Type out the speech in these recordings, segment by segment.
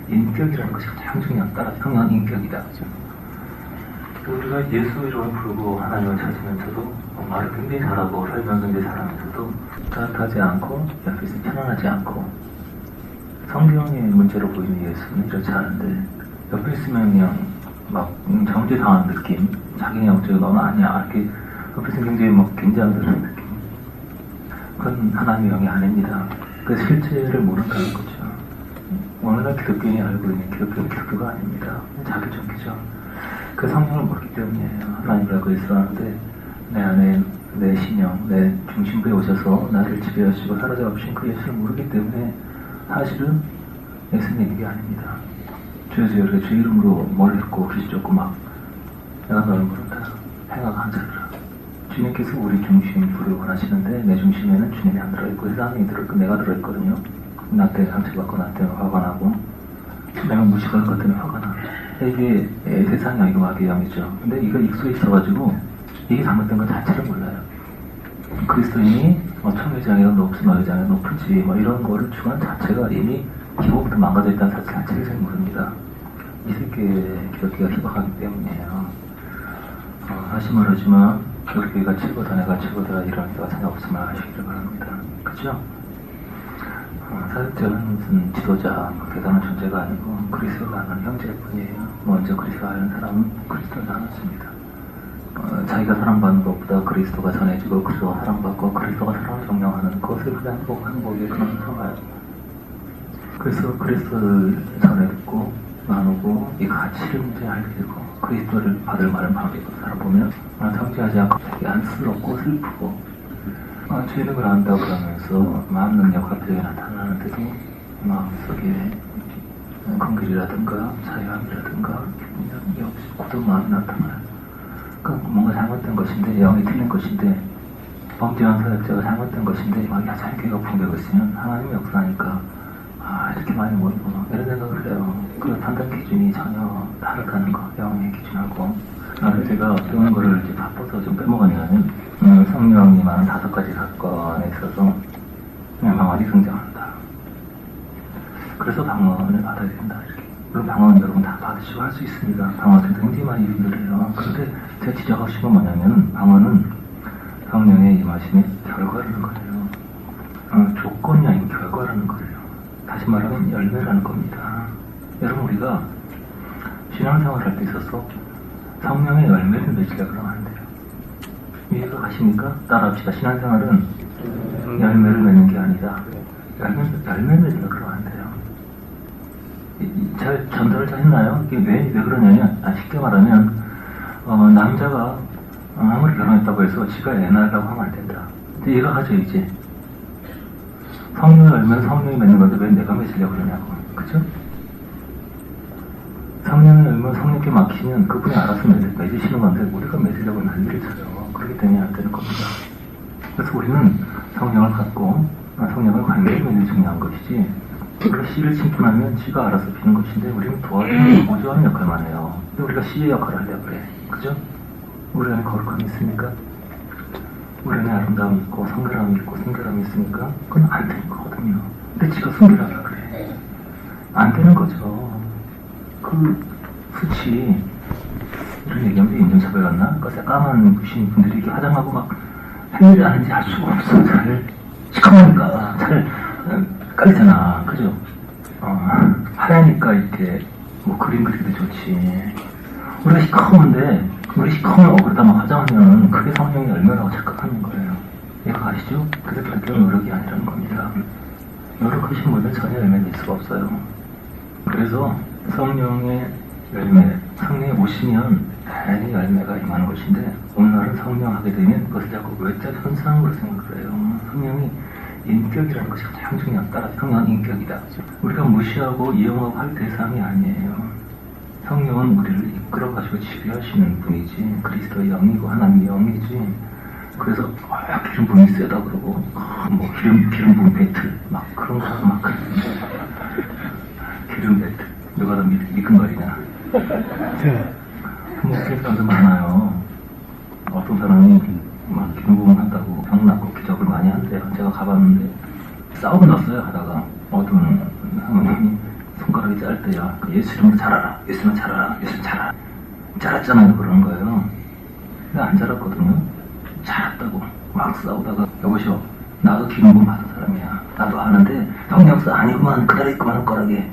인격이라는 것이 가장 중요하다. 성령은 인격이다. 우리가 예수 이름을 부르고 하나님을 찾으면서도 말을 굉장히 잘하고 설명 굉장히 잘하면서도 따뜻하지 않고 옆에 있으면 편안하지 않고 성경의 문제로 보이는 예수는 이렇지 않은데 옆에 있으면 그냥 막 정죄당하는 느낌, 자기네 어쩌고 너는 아니야 이렇게 옆에 있으면 굉장히 막 긴장되는 느낌. 그건 하나님의 영이 아닙니다. 그 실체를 모른다는 거죠. 오늘날 기독교인이 알고 있는 기독교는 기독교가 아닙니다. 자기 종교죠. 그 성령을 모르기 때문이에요. 하나님을 알고 있었는데 내 안에 내 신영, 내 중심부에 오셔서 나를 지배하시고 사로잡으신 그 예수를 모르기 때문에 사실은 예수님 얘기 아닙니다. 주여서 이렇게 주 이름으로 뭘 했고 귀신 쫓고 막 내가 너를 모른다. 행하가 한 자들아. 주님께서 우리 중심부를 원하시는데 내 중심에는 주님이 안 들어있고 세상이 들어있고 내가 들어있거든요. 나 때문에 상처받고 나 때문에 화가 나고 내가 무시받은 것 때문에 화가 나. 이게 세상이 아니고 마귀의 영이죠. 근데 이거 익숙해 있어가지고 이게 잘못된 것 자체를 몰라요. 그리스도인이 청회장이나 높은 마의장이나 높은지 뭐 이런 거를 주관 자체가 이미 기본부터 망가져 있다는 사실 자체를 잘 모릅니다. 이 세계의 기독교가 희박하기 때문이에요. 다시 말하지만 기독교가 최고다 내가 최고다 이런 데가 전혀 없음을 아시기를 바랍니다. 그죠? 사역자는 무슨 지도자, 대단한 존재가 아니고 그리스도가 아는 형제일 뿐이에요. 먼저 그리스도 아는 사람은 그리스도를 나눴습니다. 자기가 사랑받는 것보다 그리스도가 전해지고 그리스도가 사랑받고 그리스도가 사랑을 정령하는 그것을 그냥 행복의 그런 상황이에요. 그래서 그리스도를 전해듣고 나누고 이 가치를 문제 알게 되고 그리스도를 받을 말을 마음에서 살아보면 정지하지 않고 되게 안쓰럽고 슬프고 죄는 걸 안다고 그러면서 마음 능력 갑자기 나타나는데도 마음속에 긍휼이라든가 자유함이라든가 기분이 없이 굳은 마음이 나타나요. 그러니까 뭔가 잘못된 것인데 영이 틀린 것인데 범죄한 사역자가 잘못된 것인데 막 야자리가 풍기고 있으면 하나님의 역사니까 이렇게 많이 모르구나 이런 생각을 해요. 그 판단 기준이 전혀 다르다는 거 영의 기준하고 제가 어떤 거를 이제 바빠서 좀 빼먹었냐면 성령이 많은 5가지 사건에 있어서 방언이 등장한다. 그래서 방언을 받아야 된다. 이렇게. 물론 방언은 여러분 다 받으시고 할 수 있습니다. 방언은 굉장히 많이 힘들어요. 그런데 제가 지적하고 싶은 건 뭐냐면 방언은 성령의 임하심의 결과라는 거예요. 조건이 아닌 결과라는 거예요. 다시 말하면 열매라는 겁니다. 여러분 우리가 신앙생활을 할 때 있어서 성령의 열매를 맺으려고 그러면 안 돼요. 이해가 가십니까? 따라합시다. 신앙생활은 열매를 맺는 게 아니라 열매 맺으려고 그러면 안 돼요. 잘 전달을 잘 했나요? 이게 왜 그러냐면 쉽게 말하면 남자가 아무리 결혼했다고 해서 지가 애 낳으려고 하면 안 된다. 근데 이해가 가죠 이제. 성령의 열매는 성령이 맺는 건데 왜 내가 맺으려고 그러냐고. 그죠? 성령의 열매는 성령께 맡기면 그분이 알아서 맺으시는 건데 우리가 맺으려고 난리를 쳐요. 그렇기 때문에 안 되는 겁니다. 그래서 우리는 성령을 갖고 성령을 관계를 맺는 게 중요한 것이지 우리가 씨를 심고 나면 씨가 알아서 피는 것인데 우리는 도와주는 보조하는 역할만 해요. 근데 우리가 씨의 역할을 하려고 그래. 그죠? 우리 안에 거룩함이 있습니까? 우리 안에 아름다움이 있고 성결함이 있고 순결함이 있으니까 그건 안 되는 거거든요. 근데 지가 순결하라 그래. 안 되는 거죠. 그 수치 이런 얘기하면 인종차별 같나? 그 새까만 부신 분들이 이렇게 화장하고 막 행위를 하는지 알 수가 없어. 잘 시커머니까 잘 깔잖아. 그죠? 하얘니까 이렇게 뭐 그림 그리기도 좋지. 우리가 시커먼데 우리 시커먼 억울하다 막 화장하면 그게 성령의 열매라고 착각하는 거예요. 이해가 가시죠? 그게 별도의 노력이 아니라는 겁니다. 노력하신 분은 전혀 열매 낼 수가 없어요. 그래서 성령의 열매, 성령이 오시면 다양한 열매가 임하는 것인데 오늘날은 성령 하게 되면 그것을 자꾸 외적 현상으로 생각을 해요. 성령이 인격이라는 것이 가장 중요하다. 성령은 인격이다. 우리가 무시하고 이용하고 할 대상이 아니에요. 성령은 우리를 이끌어가지고 지배하시는 분이지 그리스도의 영이고 하나님의 영이지. 그래서 기름 부음이 세다 그러고 뭐 기름 부음 배틀 막 그런 거 막 기름 배틀 누가 더 미끈거리냐. 뭐 그런 사람들 많아요. 어떤 사람이 막 기름 부음 한다고 병 낫고 기적을 많이 한대요. 제가 가봤는데 싸우고 났어요. 하다가 어떤 사람이 손가락 손가락이 짧을 때요. 예수 이름으로 자라라. 예수 이름으로 자라라. 예수 자라라. 자랐잖아요. 그러는 거예요. 근데 안 자랐거든요. 자랐다고 막 싸우다가 여보시오. 나도 기름 부음 받은 사람이야. 나도 아는데 성령서 아니구만. 그대로 있구만 손가락에.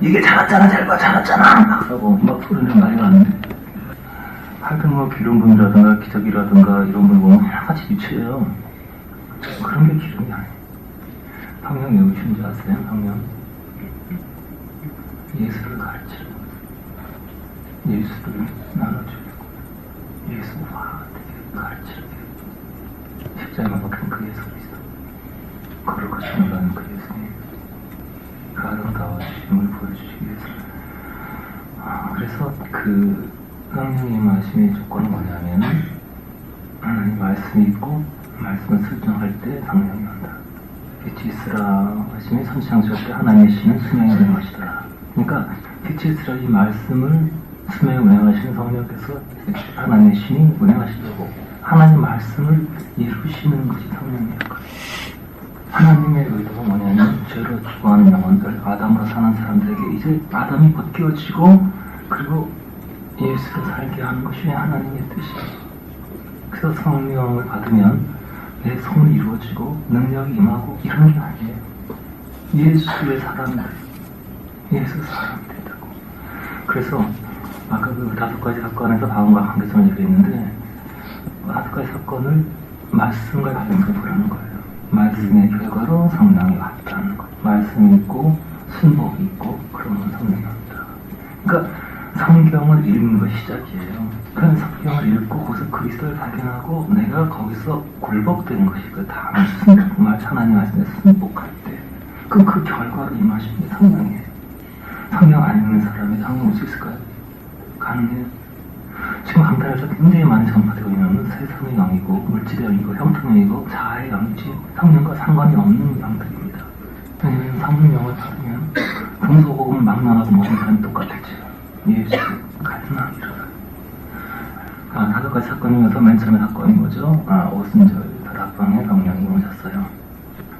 이게 자랐잖아. 잘 봐. 자랐잖아. 막 싸우고 막 소리를 많이 나는데 하여튼 뭐 기름 부음이라든가 기적이라든가 이런 걸 보면 하나같이 유치해요. 그런 게 기름이 아니에요. 성령 왜 오신 줄 아세요? 성령 예수를 가르치는 거예요. 예수를 나눠주고 예수와 가르치는 거예요. 십자가에 박힌 그 예수 그리스도 그를 거치는 그 예수님 그 아름다우심을 보여주시기 위해서 그래서 그 성령의 말씀의 조건은 뭐냐면 하나님 말씀이 있고 말씀을 설정할 때 성령이 온다. 빛이 있으라 하시면 선지창조할 때 하나님의 신은 수명에 운행하시더라. 그러니까 빛이 있으라 이 말씀을 수명에 운행하시는 성령께서 하나님의 신이 운행하시려고 하나님 말씀을 이루시는 것이 성령의 역할. 하나님의 의도가 뭐냐면 죄로 죽어가는 영혼들, 아담으로 사는 사람들에게 이제 아담이 벗겨지고 그리고 예수로 살게 하는 것이 하나님의 뜻이에요. 그래서 성령을 받으면 내 소원이 이루어지고 능력이 임하고 이런 게 아니에요. 예수의 사람들, 예수 사람이 된다고. 그래서 아까 그 5가지 사건에서 바울과 관계성을 얘기했는데 5가지 사건을 말씀과 관계성을 보라는 거예요. 말씀의 결과로 성령이 왔다는 거예요. 말씀이 있고 순복이 있고 그러면 성령이 왔다. 그러니까 성경을 읽는 것이 시작이에요. 그 성경을 읽고 거기서 그리스도를 발견하고 내가 거기서 굴복되는 것이 그 다음에 순복말 하나님 말씀에 순복할 때 그 결과로 임하시는 게 성령이에요. 성경 안 읽는 사람이 성령 올 수 있을까요? 가능해요. 지금 강단에서 굉장히 많이 전파되고 있는 세상의 영이고 물질의 영이고 형통의 영이고 자아의 영이지 성령과 상관이 없는 영들입니다. 왜냐하면 성령 영을 받으면 동서고금을 막론하고 모든 사람이 똑같았죠. 예수 같은 아기라. 5가지 사건이면서 맨 처음에 사건이 뭐죠? 오순절 다락방에 성령이 오셨어요.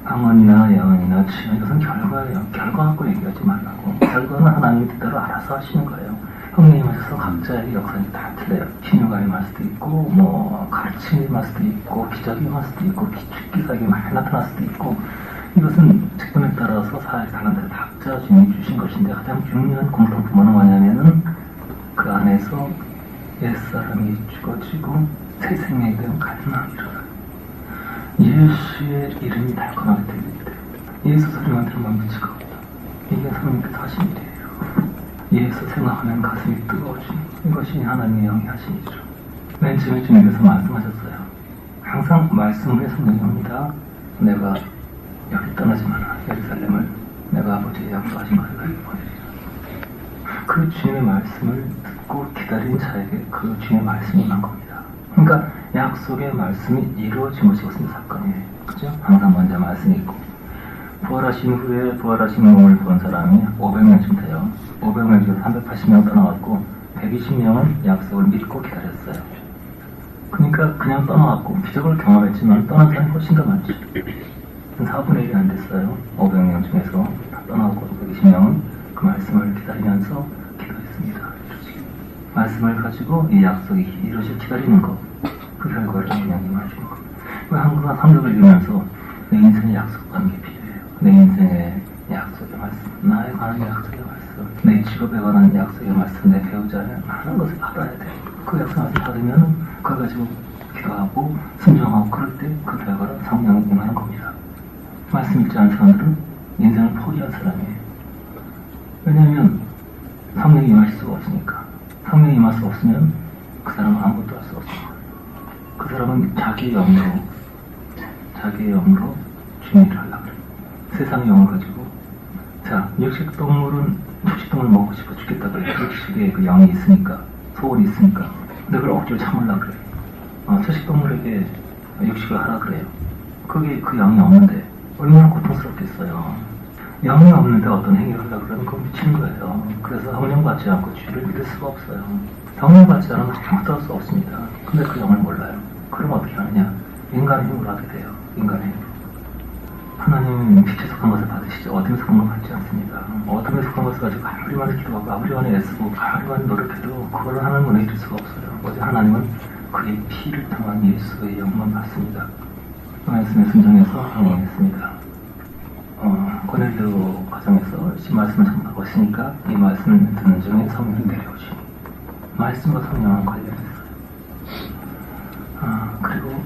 방언이나 예언이나 치유 이것은 결과예요. 결과 갖고 얘기하지 말라고. 결과는 하나님이 뜻대로 알아서 하시는 거예요. 성령님 하셔서 각자의 역사는 다 틀려요. 치유가 임할 수도 있고 뭐 가르침이 임할 수도 있고 기적이 임할 수도 있고 기사가 많이 나타날 수도 있고 이것은 직분에 따라서 사회 달란트를 각자 주님이 주신 것인데 가장 중요한 공통점은 뭐냐면은 그 안에서 옛사람이 죽어지고 새 생명이 되면 같은 아기라. 예수의 이름이 달콤하게 들립니다. 예수 소리만 들으면 미치가 없다. 이게 성령께서 하신 일이에요. 예수 생각하면 가슴이 뜨거워지는 이것이 하나님의 영이 하신 일이죠. 맨 처음에 주님께서 말씀하셨어요. 항상 말씀을 성령이 옵니다. 내가 여기 떠나지 마라. 예루살렘을 내가 아버지의 약속하신 것을 너희에게 보내리라. 그 주님의 말씀을 듣고 기다린 자에게 그 주님의 말씀이 임한 겁니다. 그러니까 약속의 말씀이 이루어진 것이 무슨 사건이에요. 그죠? 항상 먼저 말씀이 있고 부활하신 후에 부활하신 몸을 본 사람이 500명쯤 돼요. 500명 중에서 380명 떠나갔고 120명은 약속을 믿고 기다렸어요. 그러니까 그냥 떠나갔고 기적을 경험했지만 떠난 사람이 훨씬 더 많죠. 4분의 1이 안 됐어요. 500명 중에서 다 떠나고 120명은 그 말씀을 기다리면서 기도했습니다. 말씀을 가지고 이 약속이 이루어질 기다리는 것, 그 결과를 그냥 임하시는 것. 한국과 성경을 읽으면서 내 인생의 약속하는 게 필요해요. 내 인생의 약속의 말씀, 나에 관한 약속의 말씀, 내 직업에 관한 약속의 말씀, 내 배우자에 많은 것을 받아야 돼. 그 약속을 받으면 그걸 가지고 기도하고 순종하고 그럴 때 그 결과를 성령이 임하는 겁니다. 말씀 읽지 않은 사람들은 인생을 포기한 사람이에요. 왜냐하면 성령이 임할 수가 없으니까. 성령이 임할 수 없으면 그 사람은 아무것도 할 수 없습니다. 그 사람은 자기의 영으로 주님을 하려고 그래요. 세상의 영을 가지고 자, 육식동물은 초식동물 먹고 싶어 죽겠다 그래요. 육식에 그 영이 있으니까 소원이 있으니까 근데 그걸 억지로 참으려고 그래요. 초식동물에게 육식을 하라 그래요. 그게 그 영이 없는데 얼마나 고통스럽겠어요. 영이 없는데 어떤 행위를 하려고 그러면 그건 미치는 거예요. 그래서 성령 받지 않고 주를 믿을 수가 없어요. 성령 받지 않으면 아무것도 할 수 없습니다. 근데 그 영을 몰라요. 그럼 어떻게 하느냐? 인간의 힘으로 하게 돼요. 인간의 힘으로. 하나님 빛에 속한 것을 받으시죠. 어둠에 속한 걸 받지 않습니다. 어둠에 속한 것을 가지고 아무리 많이 기도하고 아무리 많이 애쓰고 아무리 많이 노력해도 그걸로 하나님 은혜 줄 수가 없어요. 오직 하나님은 그의 피를 통한 예수의 영만 받습니다. 그 말씀에 순종해서 항행했습니다. 고넬료 과정에서 말씀을 전하고 있으니까 이 말씀을 듣는 중에 성령이 내려오시니 말씀과 성령은 관련했어요. 그리고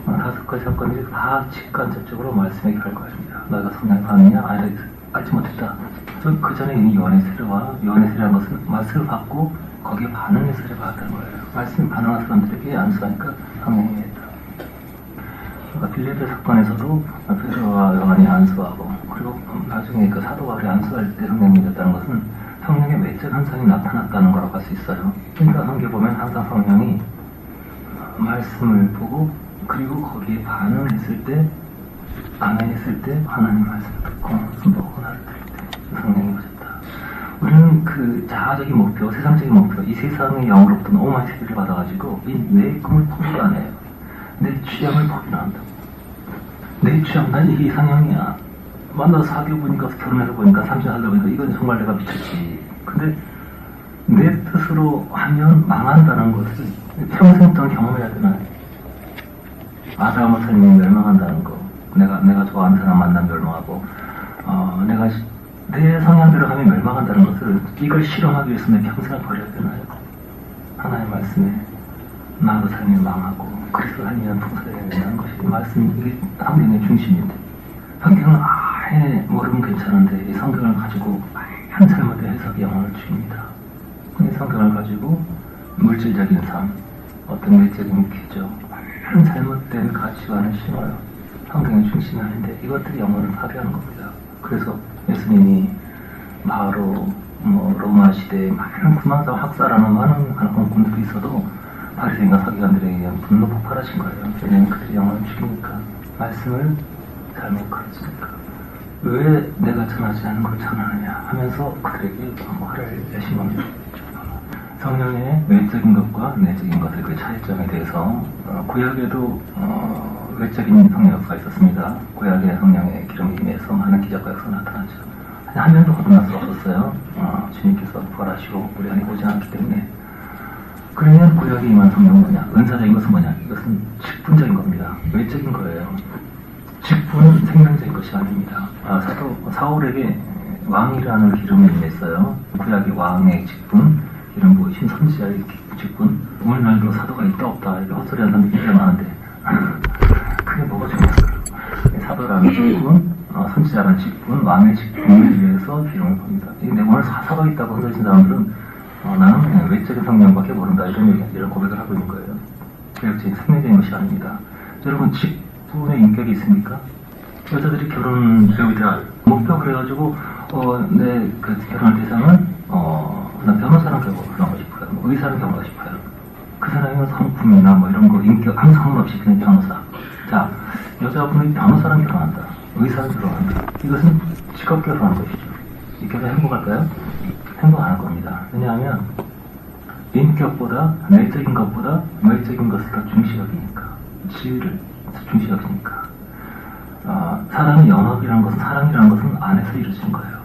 5가지 사건들이 다 직간접적으로 말씀의 결과입니다. 너희가 성령을 받느냐? 알지 못했다. 그 전에 이미 요한의 세례와 요한의 세례한 것은 말씀을 받고 거기에 반응해서 세례를 받았다는 거예요. 말씀에 반응한 사람들에게 안수하니까 성령이 했다. 그러니까 빌립의 사건에서도 베드로와 요한이 안수하고 그리고 나중에 그 사도 바울이 안수할 때 성령이 믿었다는 것은 성령의 외적 현상이 나타났다는 거라고 할 수 있어요. 그러니까 성경에 보면 항상 성령이 말씀을 보고 그리고 거기에 반응했을 때 아멘했을 때 하나님 말씀을 듣고 순복하고 나를 들을 때 성령이 오셨다. 우리는 그 자아적인 목표, 세상적인 목표, 이 세상의 영으로부터 너무 많이 세례를 받아가지고 이 내 꿈을 포기도 안 해요. 내 취향을 포기는 한다. 내 취향, 난 이게 이상형이야. 만나서 사귀어보니까 결혼해서 보니까 3년 하다 보니까 이건 정말 내가 미쳤지. 근데 내 뜻으로 하면 망한다는 것을 평생 동안 경험해야 되나요? 아담의 삶이 멸망한다는 거. 내가 좋아하는 사람 만나면 멸망하고, 내가 내 성향대로 하면 멸망한다는 것을 이걸 실험하기 위해서 내 평생을 버려야 되나요? 하나님의 말씀에 나도 삶이 망하고 그리스도 삶이란 풍성에 대한 것이 말씀, 이게 성경의 중심인데 성경은 아예 모르면 괜찮은데 이 성경을 가지고 한 잘못된 해석이 영향을 줍니다. 이 성경을 가지고 물질적인 삶, 어떤 외적인 기적, 한 잘못된 가치관을 심어요. 성경의 중심이 아닌데 이것들이 영혼을 파괴하는 겁니다. 그래서 예수님이 바로 로마 시대에 많은 군망자 학살하는 많은 군들이 있어도 바리새인과 서기관들에 의한 분노 폭발하신 거예요. 왜냐하면 그들이 영혼을 죽이니까 말씀을 잘못 가르치니까 왜 내가 전하지 않은 걸 전하느냐 하면서 그들에게 화를 내신 겁니다. 성령의 외적인 것과 내적인 것의 그 차이점에 대해서 구약에도 외적인 성령가 있었습니다. 구약의 성령의 기름이 임해서 많은 기적과 역사가 나타나죠. 한 명도 거듭날 수 없었어요. 주님께서 부활하시고 우리 안에 오지 않았기 때문에. 그러면 구약에 임한 성령은 뭐냐? 은사적인 것은 뭐냐? 이것은 직분적인 겁니다. 외적인 거예요. 직분은 생명적인 것이 아닙니다. 사울에게 왕이라는 기름이 임했어요. 구약의 왕의 직분, 이런 보이신 선지자의 직분. 오늘날도 사도가 있다 없다 이렇게 헛소리하는 사람들이 굉장히 많은데 그게 뭐가 중요할까요? 사도라는 직분, 선지자라는 직분, 왕의 직분을 위해서 기름을 봅니다. 근데 오늘 사도가 있다고 헛소리하는 사람들은 나는 외적인 성령밖에 모른다 이런 고백을 하고 있는 거예요. 개혁적인 생명적인 것이 아닙니다. 여러분 직분의 인격이 있습니까? 여자들이 결혼 배우자 목표 그래가지고 내 그 결혼 대상은 난 변호사랑 결혼하고 싶어요. 의사랑 결혼하고 싶어요. 그 사람이면 성품이나 이런 거 인격 아무 상관없이 그냥 변호사. 자, 여자분이 변호사랑 결혼한다. 의사랑 결혼한다. 이것은 직업 결혼한 것이죠. 이 결혼 행복할까요? 행복 안 할 겁니다. 왜냐하면 인격보다 내적인 것보다 외적인 것을 더 중시하기니까. 지위를 중시하기니까. 사람의 영업이라는 것은 사랑이라는 것은 안에서 이루어진 거예요.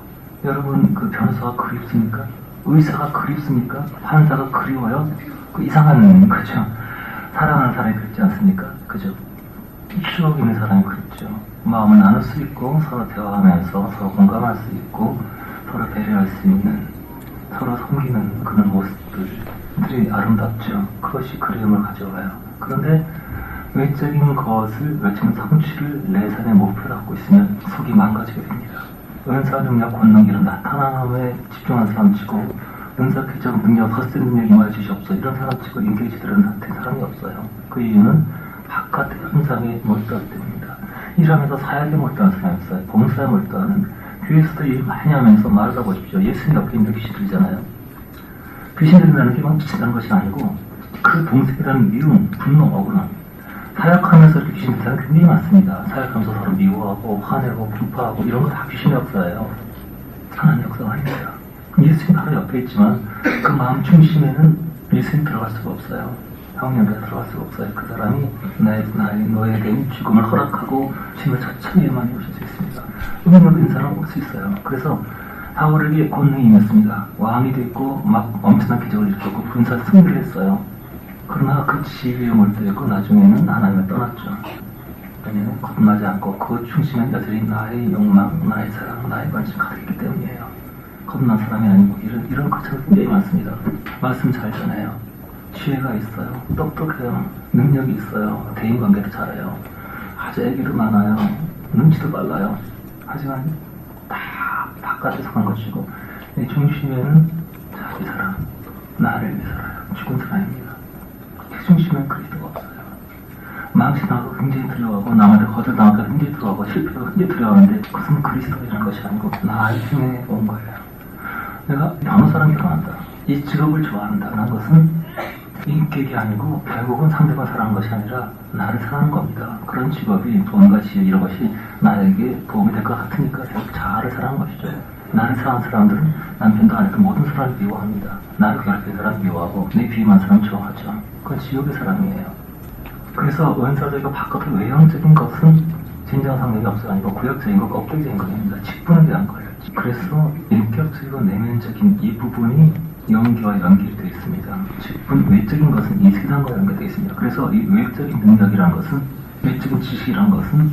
여러분 그 변호사가 그립습니까? 의사가 그립습니까? 판사가 그리워요? 그 이상한 거죠. 사랑하는 사람이 그립지 않습니까? 그죠? 추억 있는 사람이 그립죠. 마음을 나눌 수 있고 서로 대화하면서 서로 공감할 수 있고 서로 배려할 수 있는 서로 섬기는 그런 모습들이 아름답죠. 그것이 그리움을 가져와요. 그런데 외적인 것을 외적인 성취를 내 삶의 목표로 갖고 있으면 속이 망가지게 됩니다. 은사, 능력, 권능 이런 나타남에 집중하는 사람 치고 은사, 기적, 능력, 헛된 능력 임하시옵소서 이런 사람 치고 인격지들은 된 사람이 없어요. 그 이유는 바깥의 현상에 몰두하기 때문입니다. 일하면서 사역에 몰두하는 사람이 없어요. 봉사에 몰두하는 교회에서도 일 많이 하면서 말하다 보십시오. 예수님 옆에 있는 귀신들이잖아요. 귀신들이라는 게 막 미친다는 것이 아니고 그 동생이라는 미움, 분노, 억울함 사역하면서 이렇게 귀신 들사는 굉장히 많습니다. 사역하면서 서로 미워하고 화내고 분파하고 이런 거 다 귀신의 역사예요. 하나님 역사가 아닙니다. 예수님 바로 옆에 있지만 그 마음 중심에는 예수님 들어갈 수가 없어요. 성령께서 들어갈 수가 없어요. 그 사람이 너에게 죽음을 허락하고 주님을 천천히 많이 오실 수 있습니다. 능력 있는 사람은 올 수 있어요. 그래서 사울에게 권능이 임했습니다. 왕이 됐고 막 엄청난 기적을 일으켰고 군사 승리를 했어요. 그러나 그 지위에 몰두했고 나중에는 하나님을 떠났죠. 왜냐하면 거듭나지 않고 그 중심엔 여전히 나의 욕망, 나의 사랑, 나의 관심 가득했기 때문이에요. 거듭난 사람이 아니고 이런 것처럼 굉장히 많습니다. 말씀 잘 전해요. 지혜가 있어요. 똑똑해요. 능력이 있어요. 대인관계도 잘해요. 아주 애기도 많아요. 눈치도 빨라요. 하지만 다 바깥에서만 것이고 내 중심에는 자기 사랑, 나를 위해 살아요. 죽은 사람입니다. 그 중심엔 그리스도가 없어요. 망신하고 굉장히 두려워하고 남한테 거절당하고 굉장히 두려워하고 실패하고 굉장히 두려워하는데 그것은 그리스도라는 것이 아니고 나를 통해 온 거예요. 내가 어느 사람 결혼한다. 이 직업을 좋아한다는 것은 인격이 아니고 결국은 상대방 사랑하는 것이 아니라 나를 사랑하는 겁니다. 그런 직업이 돈과 지혜 이런 것이 나에게 도움이 될 것 같으니까 결국 자아를 사랑하는 것이죠. 나를 사랑하는 사람들은 남편도 아니고 모든 사람을 미워합니다. 나를 괴롭히는 사람 미워하고 내 비임한 사람 좋아하죠. 그건 지옥의 사랑이에요. 그래서 은사적이고 바깥의 외형적인 것은 진정성력이 없어가 아니고 구역적인 것, 업적적인 것입니다. 직분에 대한 거예요. 그래서 인격적이고 내면적인 이 부분이 영기와 연결되어 있습니다. 직분, 외적인 것은 이 세상과 연결되어 있습니다. 그래서 이 외적인 능력이라는 것은, 외적인 지식이라는 것은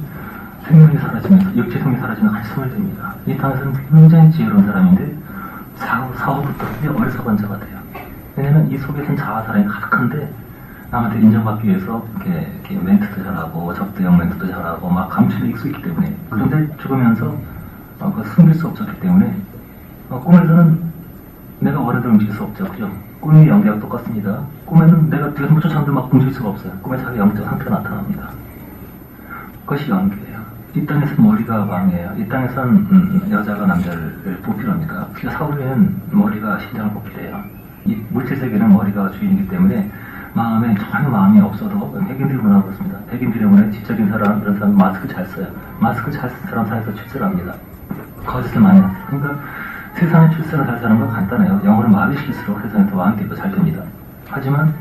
생명이 사라지면서, 육체성이 사라지면 같이 소멸됩니다. 이 땅에서는 굉장히 지혜로운 사람인데 사후부터 굉장히 어리석은 자가 돼요. 왜냐면 이 속에서는 자아사랑이 가득한데 남한테 인정받기 위해서 이렇게 멘트도 잘하고 적대형 멘트도 잘하고 막 감추는 익숙했기 때문에 그런데 죽으면서 숨길 수 없었기 때문에 꿈에서는 내가 원하던 움직일 수 없죠. 그죠? 꿈이 연기하고 똑같습니다. 꿈에는 내가 뒤에서 못 쫓아오는데 막 움직일 수가 없어요. 꿈에 자기 영적 상태가 나타납니다. 그것이 연기예요. 이 땅에서는 머리가 왕이에요. 이 땅에서는 여자가 남자를 보필합니다. 사후에는 머리가 심장을 보필해요. 이 물질세계는 머리가 주인이기 때문에 마음에 전혀 마음이 없어도 백인들이 문화가 그렇습니다. 백인들의 문화에 지적인 사람, 그런 사람 마스크 잘 써요. 마스크 잘 쓰는 사람 사이에서 출세를 합니다. 거짓을 많이 하세요. 그러니까 세상에 출세를 잘 사는 건 간단해요. 영어를 마비시킬수록 세상에 더 왕이 되고 잘 됩니다. 하지만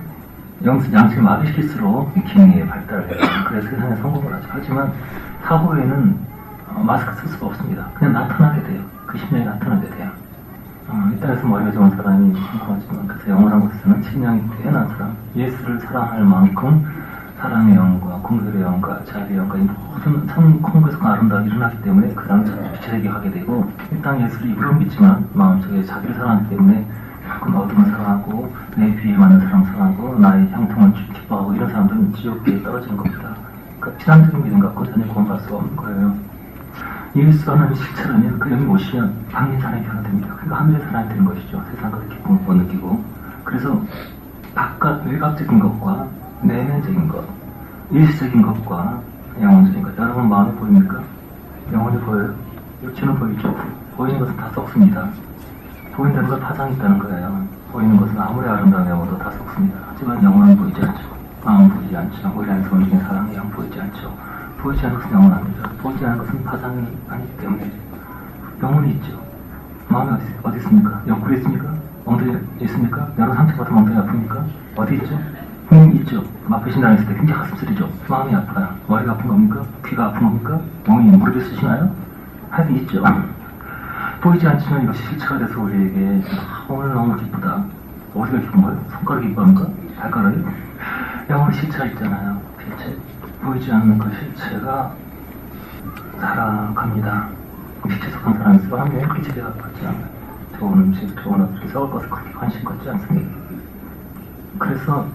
양식을 마비시킬수록 기능이 발달을 해요. 그래서 세상에 성공을 하죠. 하지만 사후에는 마스크 쓸 수가 없습니다. 그냥 나타나게 돼요. 그 심령이 나타나게 돼요. 이 땅에서 머리가 좋은 사람이 성공하지만 그래서 영원한 곳에서는 심령이 깨어난 사람, 예수를 사랑할 만큼 사랑의 영과 공들의 영과 자비의 영과 이 모든 참 공부에서 아름다움이 일어나기 때문에 그 다음 빛의 세계에 가게 되고 이 땅 예수를 입으로 믿지만 마음속에 자기를 사랑하기 때문에 결국은 어둠을 사랑하고 내 비에 맞는 사람 사랑하고 나의 형통을 기뻐하고 이런 사람들은 지옥계에 떨어지는 겁니다. 그러니까 피상적인 믿음 갖고 전혀 구원받을 수가 없는 거예요. 예수 하나님의 실체라면 그 영이 오시면 당연히 사람이 변화됩니다. 그러니까 하늘의 사람이 되는 것이죠. 세상과 기쁨을 못 느끼고. 그래서 바깥 외곽적인 것과 내면적인 것, 일시적인 것과 영혼적인 것. 여러분 마음에 보입니까? 영혼이 보여요? 육체는 보이죠? 보이는 것은 다 썩습니다. 보인다는 건 파장이 있다는 거예요. 보이는 것은 아무리 아름다운 영혼도 다 썩습니다. 하지만 영혼은 보이지 않죠. 마음은 보이지 않죠. 우리 안에서 움직이는 사랑의 영 보이지 않죠. 보이지 않는 것은 영혼 아니죠. 보이지 않는 것은 파장이 아니기 때문에 영혼이 있죠. 마음이 어디 있습니까? 옆구리 있습니까? 엉덩이 있습니까? 여러 상처받은 엉덩이 아픕니까? 어디 있죠? 있죠. 아프신 있을 때 굉장히 가슴쓰리죠. 마음이 아파요. 머리가 아픈 겁니까? 귀가 아픈 겁니까? 몸이 무릎이 쓰시나요? 하여튼 있죠. 보이지 않지만 이것이 실체가 돼서 우리에게 오늘 너무 기쁘다. 어디가 기쁜 거예요? 손가락이 기뻐합니까? 발가락이? 영혼의 실체가 있잖아요. 실체. 보이지 않는 그 실체가 살아갑니다. 빛에 속한 사람이 있어 한 명이 그렇게 제대로 갖지 않아요. 좋은 음식, 좋은 옷, 썩을 것을 그렇게 관심 갖지 않습니다. 그래서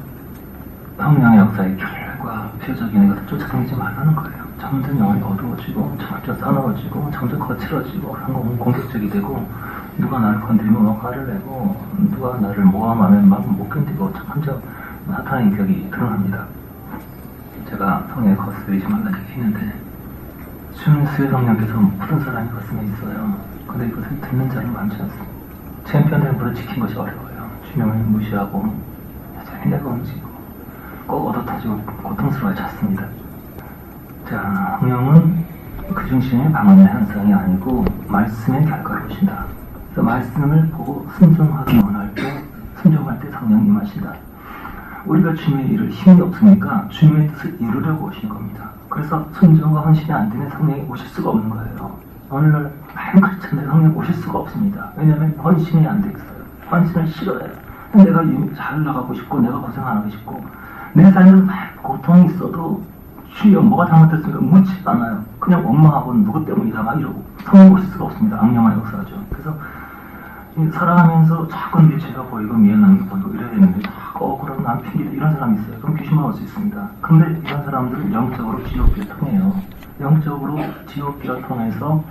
성령의 역사의 결과, 표적인 것을 쫓아다니지 말라는 거예요. 점점 영혼이 어두워지고, 점점 싸나워지고, 점점 거칠어지고, 한국은 공격적이 되고, 누가 나를 건드리면 막 화를 내고, 누가 나를 모함하면 막 못 견디고, 점점 사탄의 인격이 드러납니다. 제가 성령에 거스르지 말라는 얘기 했는데, 주의 성령께서 모든 사람이 가슴에 있어요. 근데 이것을 듣는 자는 많지 않습니다. 챔피언들은 물을 지킨 것이 어려워요. 주님을 무시하고, 자기가 움직이고, 꼭 얻어터지고 고통스러워 잤습니다. 자, 성령은 그 중심의 방언의 현상이 아니고 말씀의 결과를 보신다. 그래서 말씀을 보고 순종하기 원할 때, 순종할 때 성령이 임하신다. 우리가 주님의 일을 힘이 없으니까 주님의 뜻을 이루려고 오신 겁니다. 그래서 순종과 헌신이 안 되면 성령이 오실 수가 없는 거예요. 오늘날 많은 크리스천들이 성령이 오실 수가 없습니다. 왜냐하면 헌신이 안 돼 있어요. 헌신을 싫어해요. 내가 잘 나가고 싶고 내가 고생 안 하고 싶고 내 삶에서 고통이 있어도 주여 뭐가 잘못됐으니까 묻지도 않아요. 그냥 엄마하고는 누구 때문이다 막 이러고 성령 오실 수가 없습니다. 악령한 역사죠. 그래서 살아가면서 자꾸 내 죄가 보이고 미안한 게 보이고 이래야 되는데 자꾸 억울하고 남 핑계대 이런 사람이 있어요. 그럼 귀신만 올 수 있습니다. 근데 이런 사람들은 영적으로 지옥길을 통해요. 영적으로 지옥길을 통해서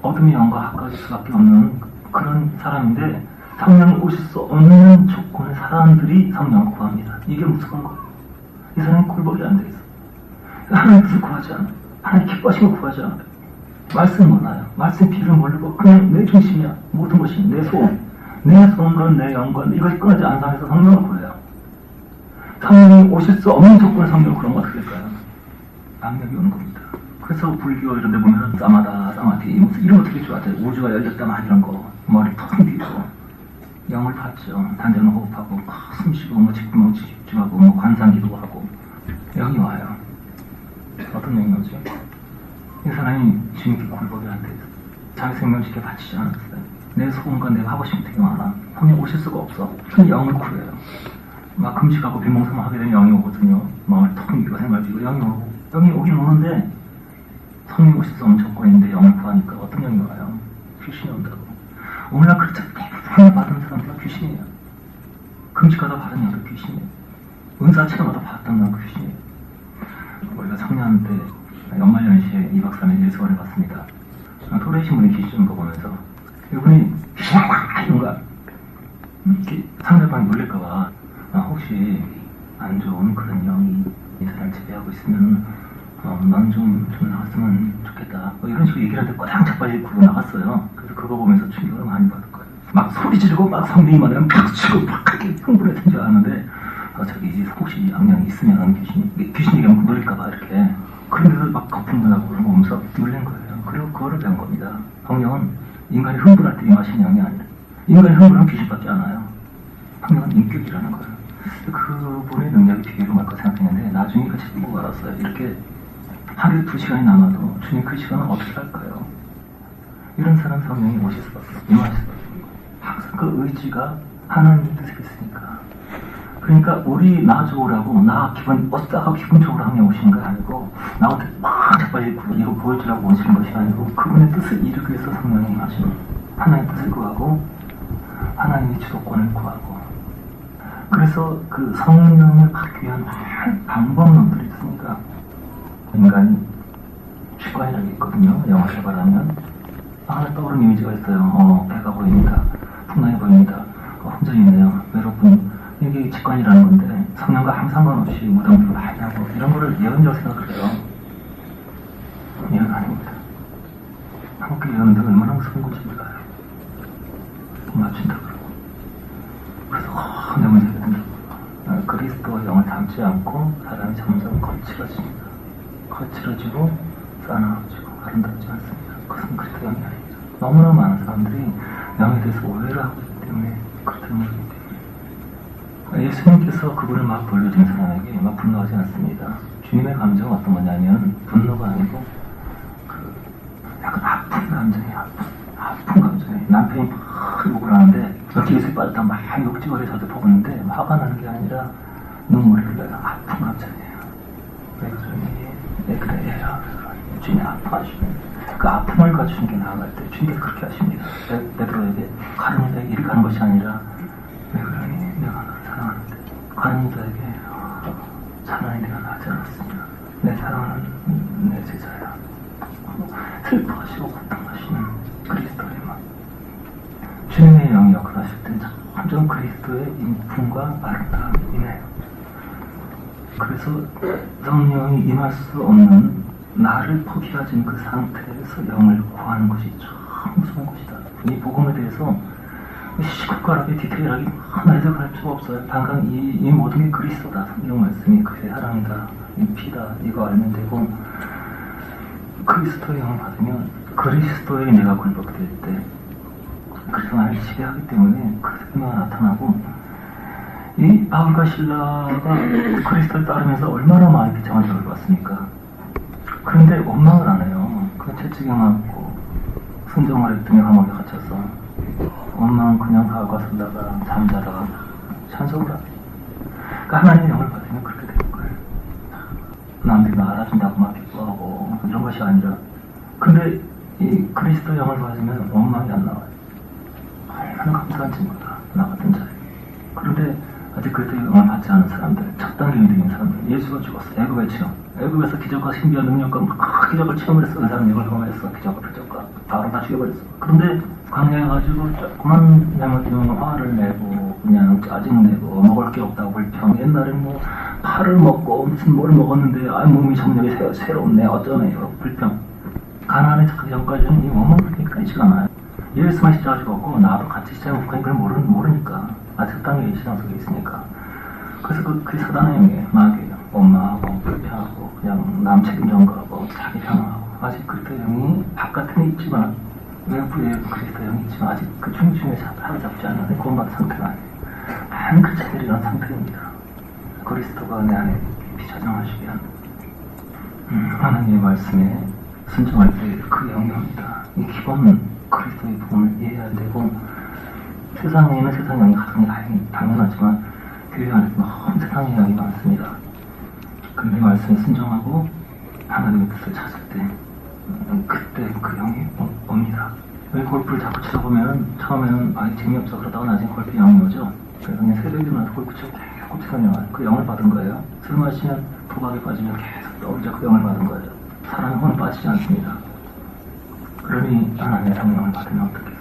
어둠의 영과 가까워질 수밖에 없는 그런 사람인데 성령이 오실 수 없는 조건의 사람들이 성령을 구합니다. 이게 무서운 거예요. 이 사람이 굴복이 안 돼 있어. 하나님 뜻을 구하지 않아요. 하나님 기뻐하시고 구하지 않아요. 말씀 몰라요. 말씀 비를 모르고 그냥 내 중심이야. 모든 것이 내 소원, 내 소원과 내 영광 이것이 끊어지 않은 상황에서 성령을 구해요. 성령이 오실 수 없는 조건의 성령을 구하면 어떻게 될까요? 악력이 오는 겁니다. 그래서 불교 이런 데 보면 사마다, 사마티 이런 거 되게 좋아하죠. 우주가 열렸다 막 이런 거 머리 텅 비고 영을 받죠. 단전을 호흡하고 숨 쉬고 뭐 집중하고 뭐 관상기도 하고 영이 와요. 어떤 영이 오죠? 이 사람이 주님께 굴복이 안 돼요. 자기 생명 지켜 바치지 않았어요. 내 소원과 내가 하고 싶은 되게 많아. 성령 오실 수가 없어. 그냥 영을 구해요. 막 금식하고 비몽사몽 하게 되면 영이 오거든요. 마음을 턱 비고 생각을 비고 영이 오고 영이 오긴 오는데 성령 오실 수 없는 조건인데 영을 구하니까 어떤 영이 와요? 귀신이 온다고. 오늘날 그렇죠. 대부분 받은 사람들은 귀신이에요. 금식하다 받은 영도 귀신이에요. 은사 체험하다 받던 영도 귀신이에요. 우리가 청년 때 연말연시에 2박 3일 일수원에 갔습니다. 토레이신 분이 귀신 거 보면서 이분이 귀신아! 이런 거야. 상대방이 놀릴까봐 혹시 안 좋은 그런 영이 이 사람을 지배하고 있으면 난 좀 나갔으면 좋겠다. 뭐 이런 식으로 얘기를 하는데 꼬장 자빠지게 굴고 나갔어요. 그래서 그거 보면서 충격을 많이 받을 거예요. 막 소리 지르고 막 성령이 말하면 박수치고 막 그렇게 흥분했던 줄 아는데 저기 혹시 악령이 있으면 귀신 얘기하면 놀릴까봐 이렇게 그런데도 막 거품도 나고 그런 거 보면서 놀란 거예요. 그리고 그거를 배운 겁니다. 성령은 인간이 흥분할 때 임하시는 영이 아니라 인간이 흥분하면 귀신밖에 안 와요. 성령은 인격이라는 거예요. 그분의 능력이 되게 위험할 거 생각했는데 나중에 그 책 보고 알았어요. 이렇게 하루에 2시간이 남아도 주님 그 시간은 어떻게 할까요? 이런 사람 성령이 오실 수밖에 없어요. 임하실 수밖에 없어요. 항상 그 의지가 하나님의 뜻에 있으니까. 그러니까 우리 나 좋으라고 나 기분 어쩌다가 기분 좋으라 하면 오시는 거 아니고 나한테 막 자빠지고 이거 보여주려고 오시는 것이 아니고 그분의 뜻을 이루기 위해서 성령이 임하시는 하나님의 뜻을 구하고 하나님의 주도권을 구하고 그래서 그 성령을 받기 위한 방법론들이 있습니다. 인간이 직관이라는 게 있거든요. 영화 개발하면 하나 떠오르는 이미지가 있어요. 배가 보입니다. 풍랑이 보입니다. 혼자 있네요. 외롭군. 이게 직관이라는 건데 성령과 아무 상관없이 무덤으로 많이 하고 이런 거를 예언이라고 생각을 해요. 예언 아닙니다. 한국교 예언들 얼마나 무서운 건지 몰라요. 맞춘다 그러고 그래서 내 문제가 된다. 그리스도와 영을 닮지 않고 사람이 점점 거칠어집니다. 거칠어지고 싸나워지고 아름답지 않습니다. 그것은 그리스도 영이 아닙니다. 너무나 많은 사람들이 영에 대해서 오해를 하고 있기 때문에 그렇다는 거기 때문에 예수님께서 그분을 막 돌려준 사람에게 막 분노하지 않습니다. 주님의 감정은 어떤 거냐면 분노가 아니고 약간 아픈 감정이에요. 아픈 감정이에요. 남편이 막 욕을 하는데 어떻게 예수에 빠졌다 막 욕지거리에 저도 보는데 화가 나는 게 아니라 눈물이 흘러요. 아픈 감정이에요. 왜 그러니? 왜 그래요? 주님이 아파하시는 그 아픔을 갖추는 게 나아갈 때 주님께서 그렇게 하십니다. 베드로에게 가는 자에게 이렇게 하는 것이 아니라 왜 그러니? 내가 너를 사랑하는데 가는 자에게 사랑이 내가 나지 않았습니다. 내 사랑하는 내 제자야. 슬퍼하시고 고통하시는 그리스도의 맘. 주님의 영이 역사하실 때 점점 그리스도의 인품과 아름다움이 임해요. 그래서 성령이 임할 수 없는 나를 포기하진 그 상태에서 영을 구하는 것이 참 무서운 것이다. 이 복음에 대해서 시급하게 디테일하게 하나 해석할 필요가 없어요. 당장 이 모든 게 그리스도다. 성경 말씀이 그의 사랑이다. 이 피다. 이거 알면 되고 그리스도의 영을 받으면 그리스도의 내가 굴복될 때 그리스도 나를 지배하기 때문에 그리스도가 나타나고 이 바울과 실라가 그리스도를 따르면서 얼마나 많이 비참한 적을 봤습니까? 그런데 원망을 안 해요. 그 채찍형하고 순종을 했더니 감옥에 갇혔어. 원망은 그냥 바울과 실라가 잠자다가 찬송을 하고, 그러니까 하나님의 영을 받으면 그렇게 되는 거예요. 남들이 나 알아준다고 막 기뻐하고 이런 것이 아니라, 근데 이 그리스도 영을 받으면 원망이 안 나와요. 얼마나 감사한지 몰라, 나 같은 자리. 그런데 아직 그리스도 영을 받지 않은 사람들, 적당히 믿는 사람들, 예수가 죽었어. 애굽의 체험, 애굽에서 기적과 신비한 능력과 막 기적을 체험을 했어. 그 사람 이걸 경험했어. 기적과 표적과 바로 다 죽여버렸어. 그런데 광야에 가지고 조그만 양을 화를 내고 그냥 짜증내고 먹을 게 없다고 불평. 옛날에 뭐 파를 먹고 무슨 뭘 먹었는데 몸이 점력이 새롭네 어쩌네요 불평. 가나안에 자기 전까지는 이 원망 그렇게 끊이지가 않아요. 예수만 시작할 수가 없고 나도 같이 시작하면 그걸 모르니까 아직 땅에 신앙 속에 있으니까. 그래서 그 사단의 영에 마귀예요. 원망하고 불평하고 그냥 남 책임 전가하고 자기 평하고, 아직 그리스도 영이 바깥에 있지만 외부에 그리스도 영이 있지만 아직 그 중심에 사로잡지 않는 구원받은 상태가 아니에요. 한그 차별이라는 상태입니다. 그리스도가 내 안에 비자정하시게 하는 하나님의 말씀에 순종할 때 그 영이 옵니다. 이 기본 그리스도의 복음을 이해해야 되고, 세상에는 세상의 영이 가장 당연하지만 교회 안에 너무 세상의 영이 많습니다. 근데 말씀에 순종하고 하나님의 뜻을 찾을 때 그때 그 영이 옵니다. 왜 골프를 자꾸 치다 보면 처음에는 재미없어 그러다가 나중에 골프 영이 오죠. 그래서 그냥 새벽에 일어나서 골프 치고 계속 치는 영화, 그 영을 받은 거예요. 술 마시면 도박에 빠지면 계속 떠올려 그 영을 받은 거예요. 사람의 혼은 빠지지 않습니다. 그러니 하나님의 성령을 받으면 어떻겠어요?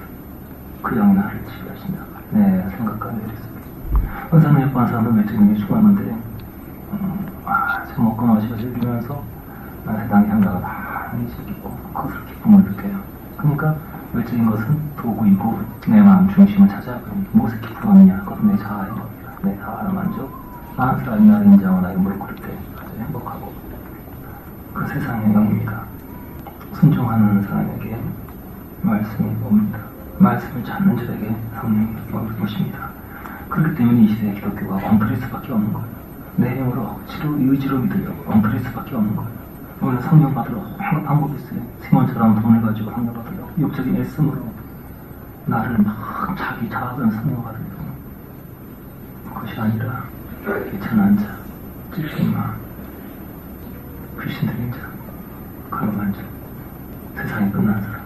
그 영이 나를 지배하신다. 네, 생각과 내렸습니다. 은사는 예뻐한 사람은 외적인이 충만한데 술 먹고 마시고 즐기면서 세상의 향가가 많이 즐기고 그것을 기쁨을 느껴요. 그러니까 외적인 것은 도구이고 내 마음 중심을 찾아야 합니다. 무엇을 기쁨하느냐? 그것은 내 자아인 겁니다. 내 자아의 만족. 많은 사람이 나를 인정하고 나의 무릎 꿇을 때 아주 행복하고, 그 세상의 영입니다. 순종하는 사람에게 말씀이 옵니다. 말씀을 찾는 자에게 성령이 오십니다. 그렇기 때문에 이 시대의 기독교가 엉터릴 수밖에 없는 거예요. 내 힘으로 억지로 의지로 믿으려고 엉터릴 수밖에 없는 거예요. 오늘 성령 받으러 온갖 방법이 있어요. 시몬처럼 돈을 가지고 성령 받으려고 육적인 애씀으로 나를 막 자기 자아는 성령 받으려고. 그것이 아니라 비천한 자, 찔린 마음, 귀신 들린 자, 가난한 자, 세상이 끝난 사람,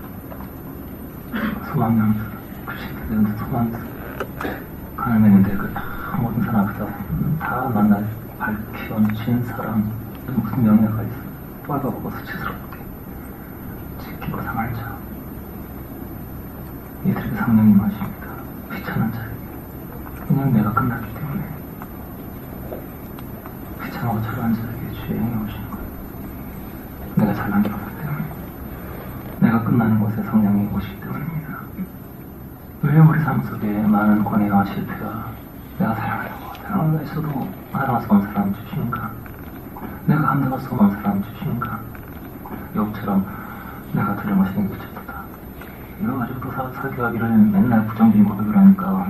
소망난 사람, 귀신 들린 소망 사람, 가난했는데 그 모든 사람 앞에서 다 만날 밝혀진 사람, 무슨 명예가 있어. 뻘가보고 수치스럽게 지키고 상할 자, 이들에게 성령이 마십니다. 귀찮은 자에게. 그냥 내가 끝났기 때문에 귀찮고 철저한 자에게 주의 영이 오시는 거예요. 내가 잘난 게 없기 때문에, 내가 끝나는 곳에 성령이 오시기 때문입니다. 왜 우리 삶 속에 많은 고뇌와 실패와 내가 사랑하려고 했어도 사랑할 수 없는 사람 주시는가? 내가 감당할 수 없는 사람 주시는가? 욥처럼 내가 들은 것이 미쳤다. 이거 가지고 또 설교하기를 맨날 부정적인 고백을 하니까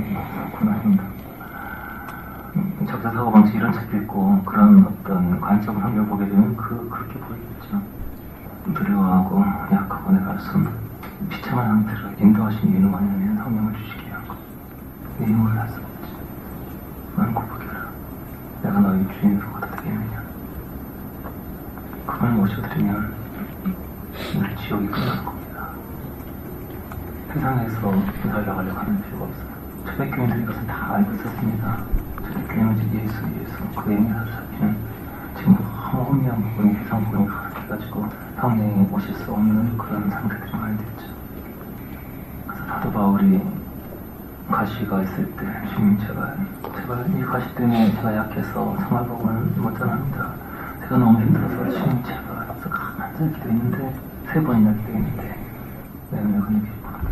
고난입니다. 적자 사고방식 이런 책 읽고 그런 어떤 관점을 한번 보게 되면 그렇게 보이겠죠. 두려워하고 약하고 내가 할 수 없는 비참한 상태로 인도하신 이유는 뭐냐면 성령을 주시기 위한 것. 네 힘으로 할 수 없지. 너는 고백해라. 내가 너희 주인으로 가도 되겠느냐. 그걸 모셔드리면 우리 지옥이 끝나는 겁니다. 세상에서 살려가려고 하는 필요가 없어요. 초대교인들이 이것을 다 알고 있었습니다. 초대교인은 예수, 그 의미를 살피는 지금 너무 혼미한 부분이 세상 부분이 가득해가지고 성령이 오실 수 없는 그런 상태들이 많이 됐죠. 그래서 사도 바울이 가시가 있을 때 주님 제발 이 가시 때문에 제가 약해서 생활복음을 못 전합니다. 제가 너무 힘들어서 주님 제발 앞서 간절히 기도했는데 3번이나 기도했는데 내 능력은 기뻐한다.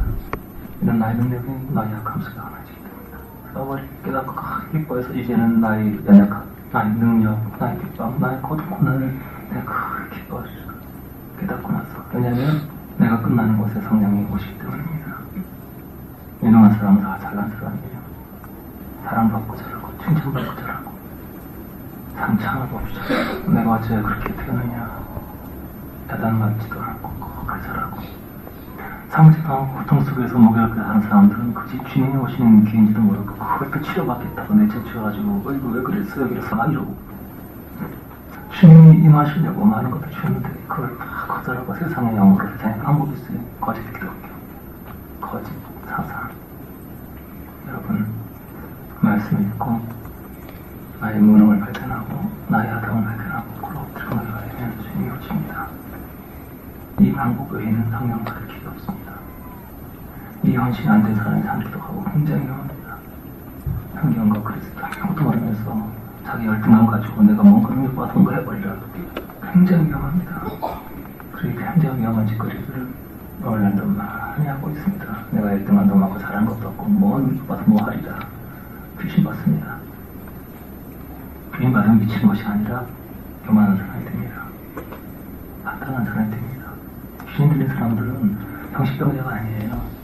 이런 나의 능력이 나의 약함 속에 하나지기 때문이다. 그래서 깨닫고 기뻐해서 이제는 나의 연약함, 나의 능력, 나의 기쁨, 나의 고통을 내가 크게 기뻐하시고 깨닫고 나서. 왜냐하면 내가 끝나는 곳에 성령이 오시기 때문입니다. 유능한 사람은 다 잘난 사람이에요. 사랑받고 잘하고 칭찬받고 자라고 상처 하나도 없이 자라고 내가 어째 그렇게 태어느냐 야단맞지도 않고 거룩하게 자라고 상처당하고 고통 속에서 무게롭게 사는 사람들은 그 집 주인이 오시는 기인지도 모르고 그걸 또 치료받겠다고 내쫓아가지고 이거 왜 그랬어 여기서 막 이러고 주님이 임하시려고 많은 것도 주는데 그걸 다 거절하고 세상의 영으로 세상에 방법이 있어요. 거짓 기독교, 거짓 사상. 여러분 말씀 읽고 나의 무능을 발견하고 나의 하당을 발견하고 그걸 엎드려 나가면 주님이 오십니다. 이 방법 외에는 성령 받을 기회가 없습니다. 이 헌신이 안 된 사람이 산 기도하고 굉장히 위험합니다. 성경과 그리스도 아무것도 모르면서 자기 열등감 가지고 내가 뭔가 능력받아 뭔가 해버리라. 굉장히 위험합니다. 그렇게 굉장히 위험한 짓거리들을 오늘날도 많이 하고 있습니다. 내가 열등감도 많고 잘한 것도 없고 뭐 능력받아 뭐 하리라. 귀신받습니다. 귀신받으면 미친 것이 아니라 교만한 사람이 됩니다. 간단한 사람이 됩니다. 귀신 들린 사람들은 정신병자가 아니에요.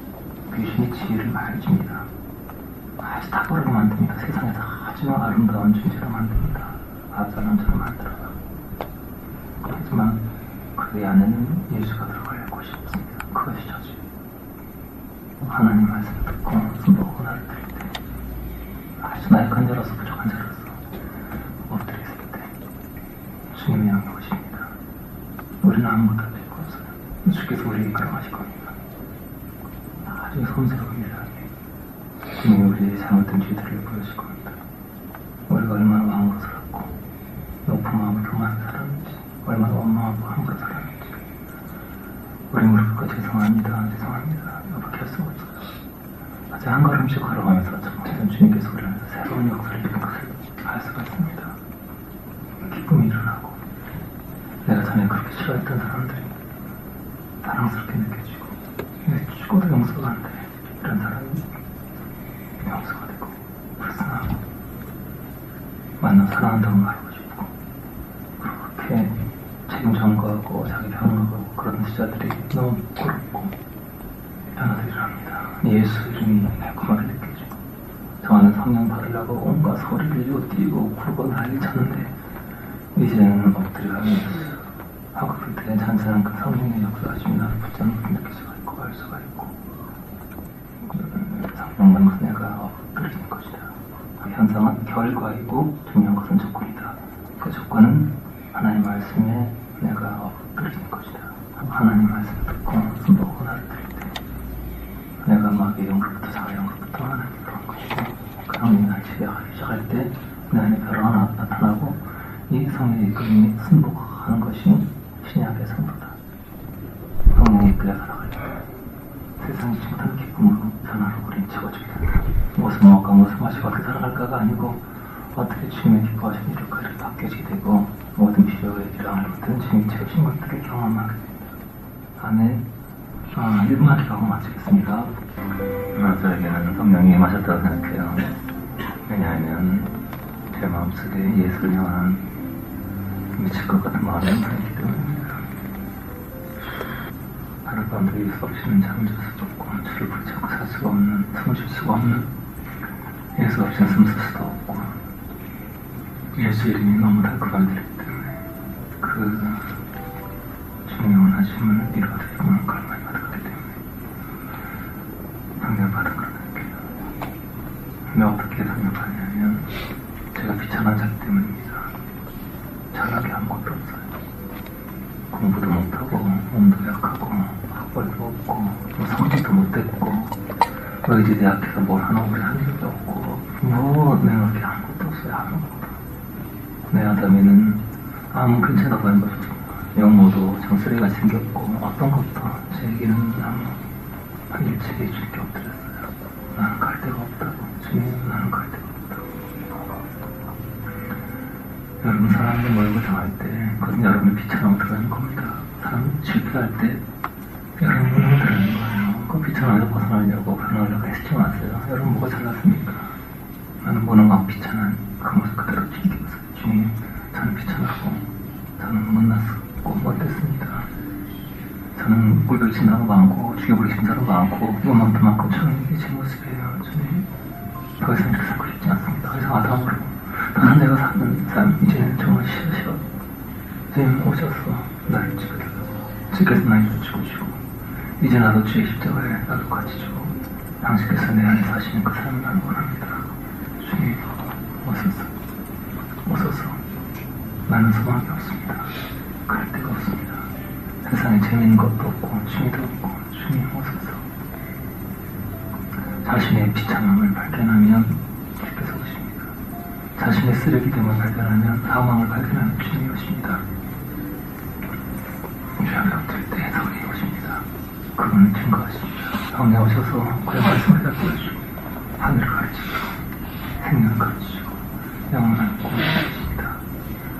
귀신이 지혜를 많이 줍니다. 아주 탁월하게 만듭니다. 세상에서 아주 아름다운 존재로 만듭니다. 아사람처럼 만들어요. 하지만 그 안에는 예수가 들어갈 곳이 없습니다. 그것이 저주. 하나님 말씀 듣고 순복고 나를 드릴 때 아주 나약한 자로서 부족한 자로서 엎드려 있을 때 주님의 영이 오십니다. 우리는 아무것도 할 수 없어요. 주께서 우리에게 걸어가실 겁니다. 아주 손스럽고 미련하게 주님이 우리의 잘못된 죄들을 보여줄 겁니다. 우리가 얼마나 마음으로 살았고 높은 마음으로 교만한 살았는지 얼마나 원망하고 함부로 살았는지 우리 무릎 꿇고 죄송합니다. 이거밖에 할 수가 없어요. 아직 한 걸음씩 걸어가면서 정말 주님께서 우리를 새로운 역사를 이룬 것을 알 수가 있습니다. 기쁨이 일어나고 내가 전에 그렇게 싫어했던 사람들이 사랑스럽게 느껴지고 죽어도 용서가 안 돼. 이런 사람이 용서가 되고 불쌍하고 만나 사랑한다고 말하고 싶고 그렇게 책임 전가하고 자기 변호하고 그런 시자들이 너무 부끄럽고 변화들이 합니다. 예수 이름이 매콤하게 느껴지고 저는 성령 받으려고 온갖 소리를 뛰고 굴고 난리 쳤는데 이제는 엎드려가면서 하고 그때 잔잔한 그 성령의 역사가 지금 나를 붙잡는 느낄 수가 있고 알 수가 있고 성령만 내가 엎드리는 것이다. 그 현상은 결과이고 중요한 것은 조건이다. 그 조건은 하나님 말씀에 내가 엎드리는 것이다. 하나님 말씀 듣고 순복고 나를 드릴 때 내가 마귀의 영으로부터 자의 영으로부터 하나님으로 한 것이고 그 성령이 날 지배하기 시작할 때 내 안에 변화가 나타나고 이 성령의 이끌림이 순복하는 것이 신약의 성도다. 성령이 이끌려 살아갈 때 세상이 못하는 기쁨으로 변화로 우리는 채워주게 된다. 무슨 먹고 무슨 마시고 어떻게 살아갈까가 아니고 어떻게 주님의 기뻐하신 일을 그를 바뀌어지게 되고 모든 필요에 일어나는 것들은 주님이 채우신 것들을 경험하게 됩니다. 아멘. 1분만 기도하고 마치겠습니다. 저에게는 성령이 임하셨다고 생각해요. 왜냐하면 제 마음속에 예수를 향한 미칠 것 같은 마음이 있기 때문입니다. 하룻밤도 이길 수 없이는 잠을 잘 수도 없고 주를 붙잡고 살 수가 없는 숨을 쉴 수가 없는 예수 없이는 숨 쓸 수도 없고 예수 이름이 너무 달콤하게 들리기 때문에 그 주님의 원하심을 이루어드리고 그걸 많이 받아가기 때문에 성령 받은 걸 느껴요. 근데 어떻게 성령 받냐면 제가 비참한 자기 때문입니다. 잘하게 아무것도 없어요. 공부도 못하고 몸도 약하고 학벌도 없고 성질도 못됐고 의지대학에서 뭘 하나 오래 한 적이 없고 뭐 내가 그렇게 아무것도 없어요. 아무것도. 내 아담이는 아무 괜찮다고 하는 것도 영모도 정쓰레기가 생겼고 어떤 것도 제에게는 아무 일체의 줄 게 없더랬어요. 나는 갈 데가 없다고. 주님은 나는 갈 데가 없다고. 여러분 사람들 모욕을 당할 때 그것은 여러분의 비천하고 들어가는 겁니다. 사람 실패할 때 여러분 무능을 들어가는 거예요. 그 비천하게 벗어나려고 변하려고 애쓰지 마세요. 여러분 뭐가 잘났습니까? 나는 무능하고 비천한 그 모습 그대로 즐기면서 주님 저는 비천하고 저는 못났었고 못됐습니다. 저는 꼴보기 사람 많고 죽여버리신 사람 많고 요만도 많고 저는 이게 제 모습이에요. 주님 더 이상 이렇게 살고 싶지 않습니다. 더 이상 아담으로 나는 내가 사는 삶 이제는 정말 싫으셔. 주님 오셔서 나를 찍으셔서 주께서 나를 죽으시고 이제 나도 주의 십자가에 나도 같이 죽고 당신께서 내 안에 사시는 그 삶을 나는 원합니다. 주님 오소서. 나는 소망이 없습니다. 갈 데가 없습니다. 세상에 재미있는 것도 없고 취미도 없고 주님 오소서. 자신의 비참함을 발견하면 주께서 오십니다. 자신의 쓰레기됨을 발견하면 사망을 발견하는 주님이 오십니다. 죄악을 엎드릴 때 성령이 오십니다. 그분은 증거하십니다. 성령 오셔서 그의 말씀을 가르쳐주시고 하늘을 가르치시고 생명을 가르치시고 영원한 꿈을 주십니다.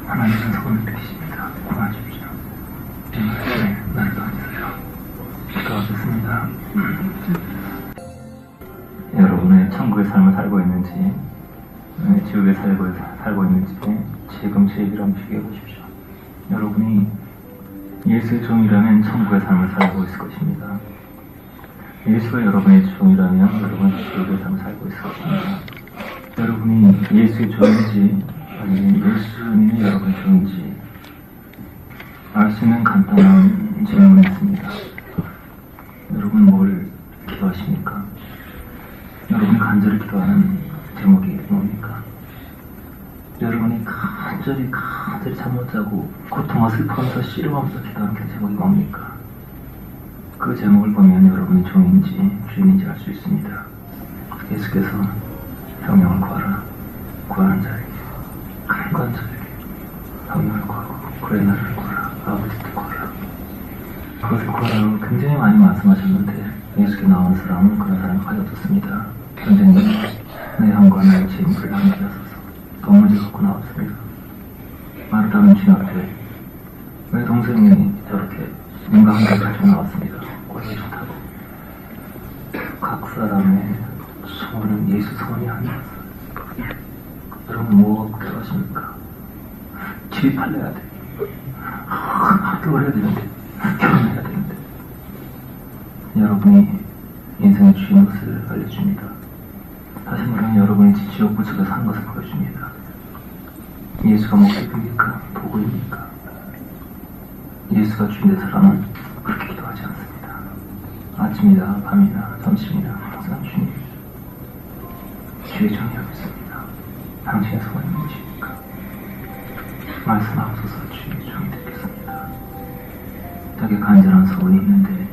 하나님은 소원을 드리십니다. 구하십시오. 이 말씀에 나를 가르치세요. 기도하겠습니다. 여러분의 천국의 삶을 살고 있는지 지옥에 살고 있는지 지금 제 얘기를 한번 비교해 보십시오. 여러분이 예수의 종이라면 천국의 삶을 살고 있을 것입니다. 예수가 여러분의 종이라면 여러분은 지옥의 삶을 살고 있을 것입니다. 여러분이 예수의 종인지 아니면 예수님이 여러분의 종인지 알 수 있는 간단한 질문이 있습니다. 여러분 뭘 기도하십니까? 여러분이 간절히 기도하는 제목이 뭡니까? 여러분이 간절히 잠 못 자고 고통과 슬퍼하면서 씨름하면서 기도하는 그 제목이 뭡니까? 그 제목을 보면 여러분이 종인지 주인인지 알 수 있습니다. 예수께서 성령을 구하라. 구하는 자에게 간구한 자에게 성령을 구하고 그의 나라를 구하라. 아버지도 구하라. 그것을 구하라고 굉장히 많이 말씀하셨는데 예수께 나오는 사람은 그런 사람이 거의 없었습니다. 선생님, 내 형과 나의 죄인을 함께 하소서. 도무지 갖고 나왔습니다. 마르다는 주인 앞에 왜 동생이 저렇게 뭔가 함께 가지고 나왔습니다. 꼴이 좋다고. 각 사람의 소원은 예수 소원이 아니었어요. 여러분 뭐가 필요하십니까? 집이 팔려야 돼. 학교를 해야 되는데 결혼해야 되는데 여러분이 인생의 주인 것을 알려줍니다. 다시 말하면 여러분이 지옥 구석에 사는 것을 보여줍니다. 예수가 목적입니까? 도구입니까? 예수가 주인된 사람은 그렇게 기도하지 않습니다. 아침이나 밤이나 점심이나 항상 주님 주의 종이하고 있습니다. 당신의 소원이 무엇입니까? 말씀하소서. 주의 종이 되겠습니다. 자기 간절한 소원이 있는데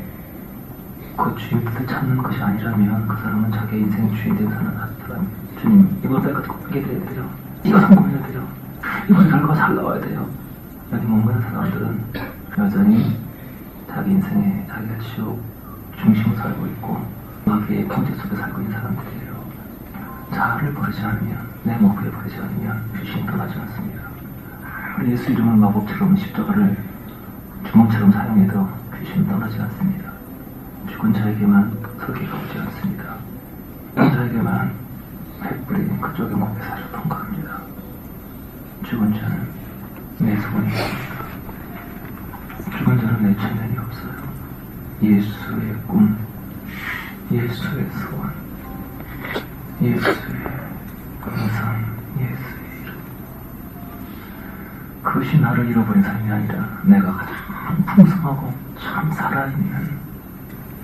그 주인 뜻을 찾는 것이 아니라면 그 사람은 자기 인생의 주인 된 사람입니다. 주님, 이번 달 같은 거 하게 돼야 돼요. 이거 성공해야 돼요. 이번 결과가 잘 나와야 돼요. 여기 머무는 사람들은 여전히 자기 인생에 자기가 지옥 중심으로 살고 있고 마귀의 권세 속에 살고 있는 사람들이에요. 자아를 버리지 않으면, 내 목표에 버리지 않으면 귀신이 떠나지 않습니다. 예수 이름을 마법처럼 십자가를 주먹처럼 사용해도 귀신은 떠나지 않습니다. 죽은 자에게만 설계가 오지 않습니다. 죽은 자에게만 횃불이 그쪽의 목에 살을 통과합니다. 죽은 자는 내 소원이 없습니다. 죽은 자는 내 체면이 없어요. 예수의 꿈, 예수의 소원, 예수의 음성, 예수의 이름. 그것이 나를 잃어버린 삶이 아니라 내가 가장 풍성하고 참 살아있는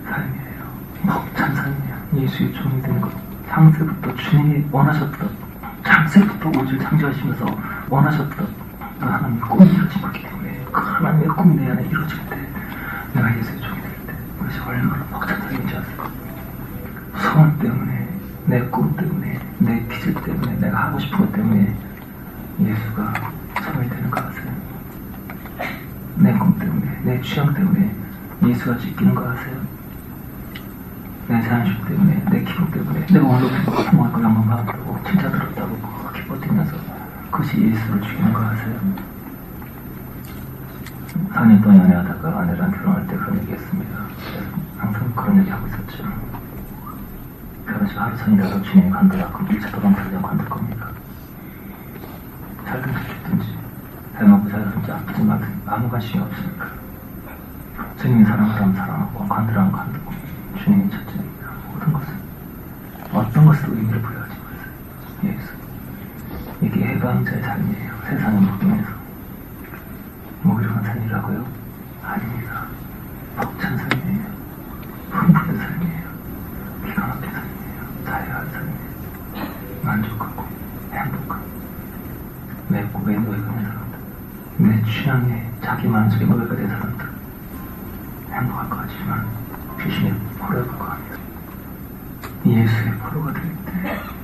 삶이에요. 벅찬 삶이에요. 예수의 종이 된 것. 창세부터 주님이 원하셨던, 창세부터 우주를 창조하시면서 원하셨던 그 하나님의 꿈이 이루어진 거기 때문에 그 하나님의 꿈이 내 안에 이루어질 때 내가 예수의 종이 될 때 그것이 얼마나 벅찬 삶인지 아세요? 소원 때문에, 내 꿈 때문에, 내 기질 때문에, 내가 하고 싶은 것 때문에 예수가 소원이 되는 거 아세요? 내 꿈 때문에, 내 취향 때문에 예수가 지키는 거 아세요? 내 자존심 때문에, 내 기분 때문에, 내가 오늘도 성공하고 영광 받았다고 칭찬 들었다고 그렇게 버티면서 그것이 예수를 죽이는 거 아세요? 4년 동안 연애하다가 아내랑 결혼할 때 그런 얘기 했습니다. 그래서 항상 그런 얘기 하고 있었죠. 결혼식 하루 전이라도 주님이 간다라 그럼 1차 도망치지 않고 간들 겁니다. 살든지 죽든지 해먹고 살든지 아프지 말든지 아무 관심이 없으니까 주님이 사랑하라면 사랑하고 간다라면 간다고 주님이 첫째입니다. 모든 것은 어떤 것에도 의미를 부여하지 마세요. 배방자의 삶이에요. 세상의 모둠에서. 무기력한 삶이라고요? 아닙니다. 벅찬 삶이에요. 흥분된 삶이에요. 기가 막힌 삶이에요. 자유한 삶이에요. 만족하고 행복하고 내 꿈에 노예가 된 사람들, 내 취향에 자기 만족에 노예가 된 사람들, 행복할 것 같지만 귀신의 포로에 불과합니다. 예수의 포로가 될 때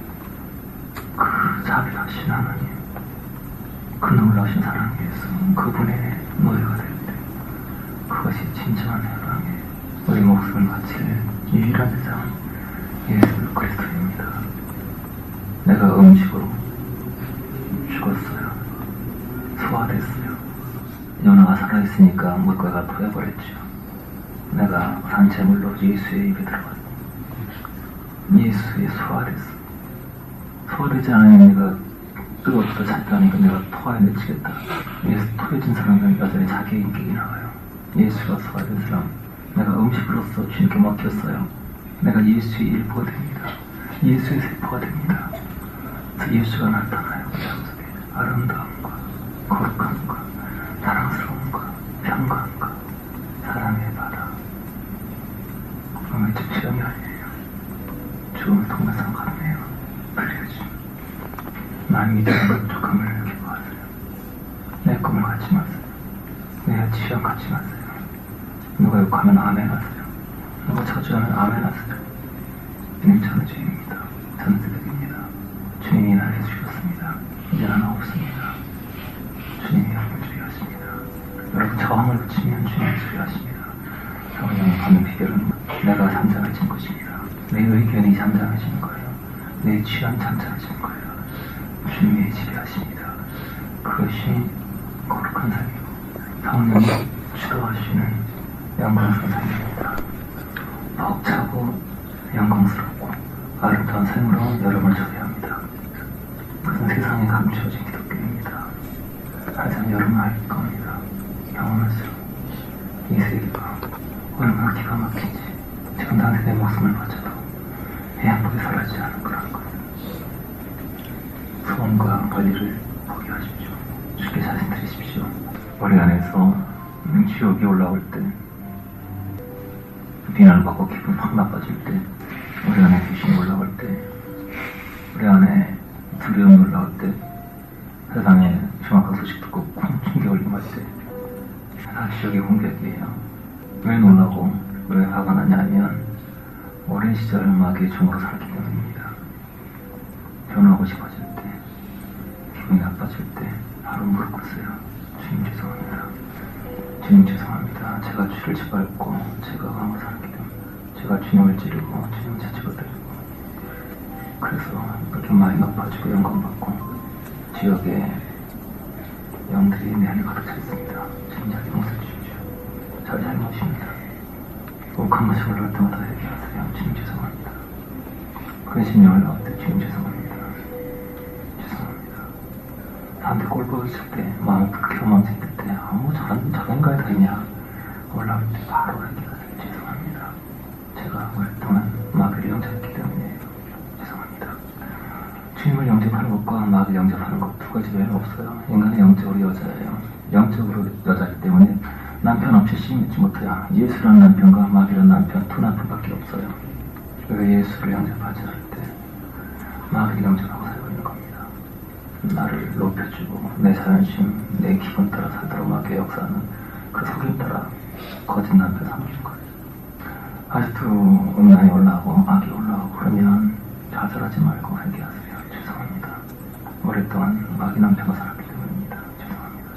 그 자비하신 하나님, 그 놀라우신 사랑에서 그분의 노예가 될 때 그것이 진정한 해방에 우리 목숨을 바칠 유일한 대상은 예수 그리스도입니다. 내가 음식으로 죽었어요. 소화됐어요. 요나가 살아있으니까 물고기가 토해버렸죠. 내가 산채물로 예수의 입에 들어갔어. 예수의 소화됐어. 소화되지 않으면 내가 뜨거워서 찾다니까 내가 토하에 내치겠다. 예수 토해진 사람은 여전히 자기 인격이 나와요. 예수가 소화된 사람, 내가 음식으로서 주님께 먹혔어요. 내가 예수의 일부가 됩니다. 예수의 세포가 됩니다. 그래서 예수가 나타나요. 그 삶 속에 아름다움과 거룩함과 사랑스러움과 평강과 사랑의 바다. 오늘 제 취향이 아니에요. 죽음의 동네상 가능해요. 그래야지. 남이 이전의 부족함을 기뻐하세요. 내 꿈을 갖지 마세요. 내 취향 갖지 마세요. 누가 욕하면 아멘 하세요. 누가 저주하면 아멘 하세요. 주님 저는 주입니다. 저는 새벽입니다. 주님이 나를 주셨습니다. 이제 나는 없습니다. 주님이 여러분을 주의하십니다. 여러분 저항을 붙이면 주님이 주의하십니다. 성령을 받는 비결은 내가 잠잠해진 것입니다. 내 의견이 잠잠해지는 거예요. 내 취향이 잠잠해지는 거예요. 주님이 지배하십니다. 그것이 거룩한 삶이고 성령이 주도하시는 영광스러운 삶입니다. 벅차고 영광스럽고 아름다운 삶으로 여러분을 초대합니다. 그것은 세상에 감추어진 기독교입니다. 하지만 여러분은 알 겁니다. 영원할수록 이 세계가 얼마나 기가 막힌지 지금 당신의 목숨을 바쳐도 행복이 사라지지 않을 거라는 거예요. 소원과 권리를 포기하십시오. 쉽게 자신 드리십시오. 우리 안에서 지옥이 올라올 때, 비난을 받고 기분 확 나빠질 때, 우리 안에 귀신이 올라올 때, 우리 안에 두려움이 올라올 때, 세상에 정확한 소식 듣고 쿵 충격을 임할 때, 다 지옥의 공격이에요. 왜 놀라고 왜 화가 나냐 하면 오랜 시절 마귀의 종으로 살았기 때문입니다. 변화하고 싶어질 때, 기분이 나빠질 때 바로 무릎 꿇으세요. 주님 죄송합니다. 주님 죄송합니다. 제가 주를 짓밟고 제가 왕을 살았기 때문에 제가 주님을 찌르고 주님을 채찍어드리고 그래서 이렇게 많이 높아지고 영광받고 지역에 영들이 내 안에 가득 차 있습니다. 주님 잘 용서해 주십시오. 잘 잘못입니다. 욱한 것이 올라올 때마다 얘기하세요. 주님 죄송합니다. 근심이 올라올 때 주님 죄송합니다. 죄송합니다. 사람들이 꼴 보였을 때 마음이 불쾌한 마음 생길 때 아무 저런가에 다 있냐 올라올 때 바로 얘기하세요. 죄송합니다. 제가 오랫동안 마귀를 영접했기 때문에 죄송합니다. 주님을 영접하는 것과 마귀를 영접하는 것 두 가지 외에는 없어요. 인간은 영적으로 여자예요. 영적으로 여자이기 때문에 남편 없이 씻지 못해요. 예수라는 남편과 마귀라는 남편 두 남편밖에 없어요. 왜 예수를 영접하지 않을 때 마귀를 영접하고 살고 있는 겁니다. 나를 높여주고 내 자존심, 내 기분 따라 살도록 마귀의 역사는 그 속임 따라 거짓 남편 삼는 거예요. 아직도 음란이 올라오고 악이 올라오고 그러면 좌절하지 말고 회개하세요. 죄송합니다. 오랫동안 마귀 남편과 살았기 때문입니다. 죄송합니다.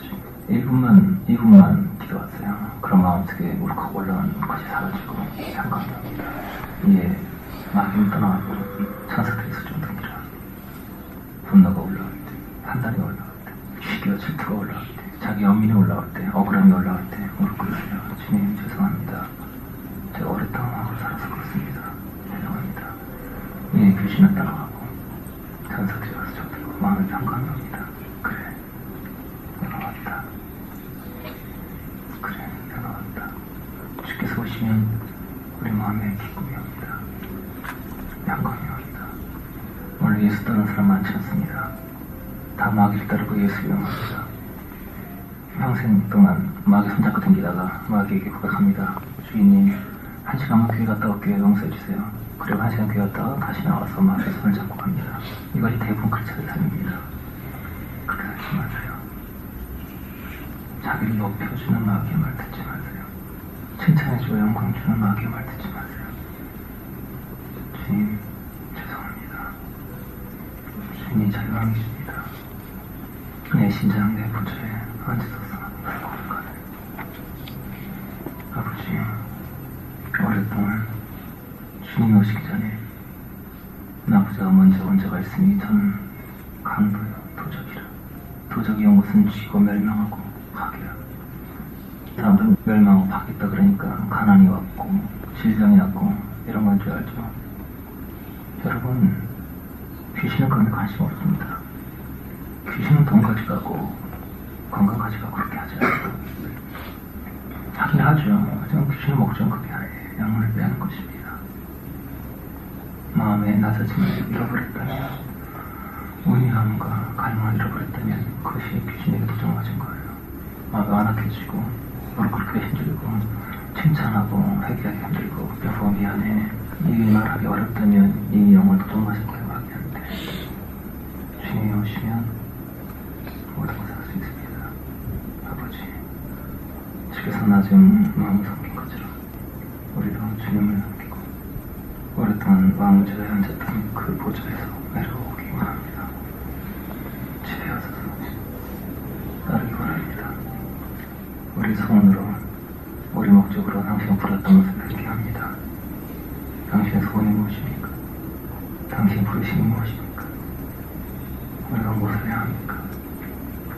2분만 기도하세요. 그런 마음속에 울컥 올라오는 것이 사라지고 평강합니다. 이에 마귀는 떠나고 천사들이 수준됩니다. 분노가 올라올 때, 판단이 올라올 때, 시기와 질투가 올라올 때, 자기 연민이 올라올 때, 억울함이 올라올 때 무릎 꿇으세요. 주님 죄송합니다. 제가 오랫동안 마음으로 살아서 그렇습니다. 죄송합니다. 이 귀신은 떠나가고 천사들이 와서 저들고 마음을 평강합니다. 그래, 내가 왔다. 그래, 내가 왔다. 주께서 오시면 우리 마음에 기쁨이 옵니다. 영광이 옵니다. 오늘 예수 떠난 사람 많지 않습니다. 다 마귀를 따르고 예수를 영합니다. 평생 동안 마귀 손잡고 댕기다가 마귀에게 고백합니다. 주인님, 1시간만 교회 갔다 올게요. 용서해주세요. 그리고 1시간 교회 갔다가 다시 나와서 마귀 손을 잡고 갑니다. 이것이 대부분 크리스천의 삶입니다. 그렇게 하지 마세요. 자기를 높여주는 마귀의 말 듣지 마세요. 칭찬해주고 영광 주는 마귀의 말 듣지 마세요. 주님, 죄송합니다. 주님이 자유왕이십니다. 내 심장, 내 부조에 앉으소서. 날 고백하네. 아버지, 오랫동안 주님이 오시기 전에 나부자가 먼저 온 자가 있으니 저는 강도요, 도적이라. 도적이 온 것은 쥐고 멸망하고 파괴야. 사람들은 멸망하고 파괴했다 그러니까 가난이 왔고 질병이 왔고 이런 건 줄 알죠. 여러분, 귀신은 그런 데 관심 없습니다. 귀신은 돈 가져가고 건강 가져가고 그렇게 하지 않아요. 하긴 하죠. 하지만 귀신의 목적은 그게 아니에요. 영혼을 빼앗는 것입니다. 마음의 낮아짐을 잃어버렸다면, 온유함과 갈망을 잃어버렸다면 그것이 귀신에게 도전맞은 거예요. 마음이 완악해지고 무릎 힘들고 칭찬하고 회개하기 힘들고 여보 미안해 이 말하기 어렵다면 이 영혼을 도전맞은 거예요. 마귀한테. 주님이 오시면 모든 것을 할 수 있습니다. 아버지, 주께서 낮은 마음을 섬긴 것처럼 우리도 주님을 섬기고 오랫동안 왕좌에 앉았던 그 보좌에서 내려오기 원합니다. 지혜하소서. 따르기 원합니다. 우리 소원으로, 우리 목적으로 당신을 부르셨던 것을 회개합니다. 당신의 소원이 무엇입니까? 당신의 부르심이 무엇입니까? 우리가 무엇을 해야 합니까?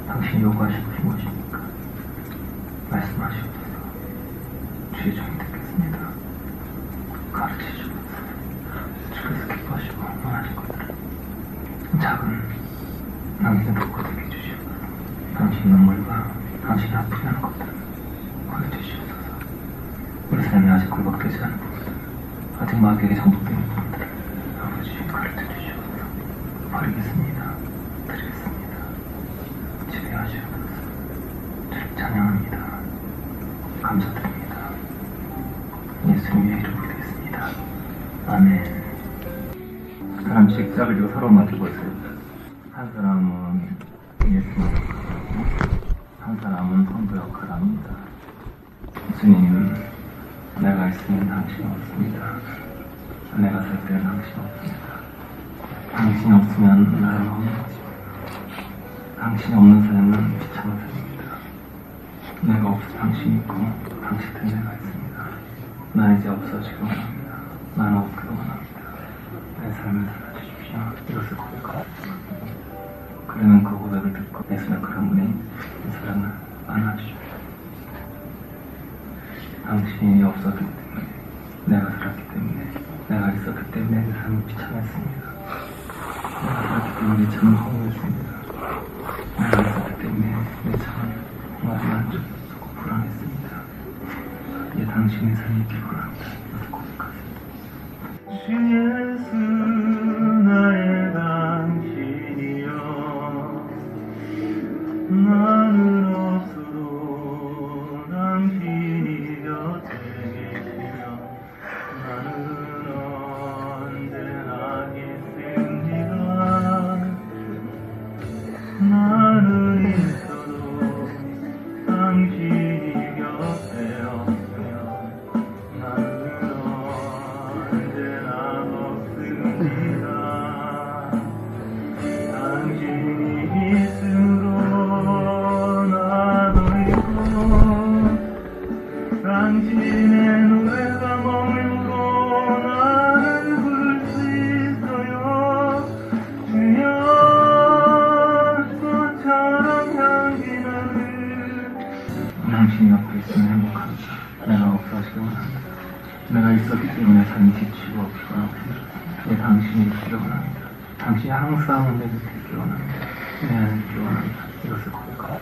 당신이 요구하시는 것이 무엇입니까? 말씀하시옵소서. 주의 종이 듣겠습니다. 가르치시옵소서. 주께서 기뻐하시고 원하신 것들을 작은 당신의 복고 되게 해주시옵소서. 당신의 눈물과 당신이 아프게 하는 것들을 가르치시옵소서. 우리 삶이 아직 굴복되지 않은 부분들, 아직 마귀에게 정복되는 부분들을 아버지 가르쳐주시옵소서. 버리겠습니다. 드리겠습니다. 지배하시옵소서. 주를 찬양합니다. 감사드립니다. 예수님의 이름으로 드리겠습니다. 아멘. 한 사람씩 짝을 지고 서로 맡고 있어요. 한 사람은 예수님 역할하고 한 사람은 성도 역할을 합니다. 예수님, 내가 있으면 당신이 없습니다. 내가 살 때는 당신이 없습니다. 당신이 없으면 나는 없는 것입니다. 당신이 없는 삶은 비참한 삶입니다. 내가 없어 당신이 있고 당신 때문에 내가 있습니다. 나 이제 없어지고 원합니다. 나는 없기를 원합니다. 내 삶을 살려주십시오. 이것을 고백하고 그러면 그 고백을 듣고 예수님 그런 분이 이 사람을 안아주십시오. 당신이 없었기 때문에, 내가 살았기 때문에, 내가 있었기 때문에 내 삶이 비참했습니다. 내가 살았기 때문에 내 삶은 허무했습니다. 내가 있었기 때문에 내 삶은 정말 만족스럽고 불안했습니다. 이제 당신의 삶이 있길 원합니다. 이것을 고백하세요. 주 예수 나의 당신이여, 나는 없어도 당신이 곁에 계시며 나는 언제나 있습니다. 나는 있어도 당신이 곁에 없으며 나는 언제나 없습니다. 당신이 있으므로 나도 있고 당신의 노래가 머물고 나는 부를 수 있어요. 주여 꽃처럼 향기 나는 당신이 옆에 있으면 행복합니다. 내가 없어지기 원합니다. 내가 있었기 때문에 삶이 지치고 피곤하고 힘들었습니다. 당신이 있기를 원합니다. 당신이 항상 내 곁에 있기를 원합니다. 내 안에 있기를 원합니다. 이것을 고백하고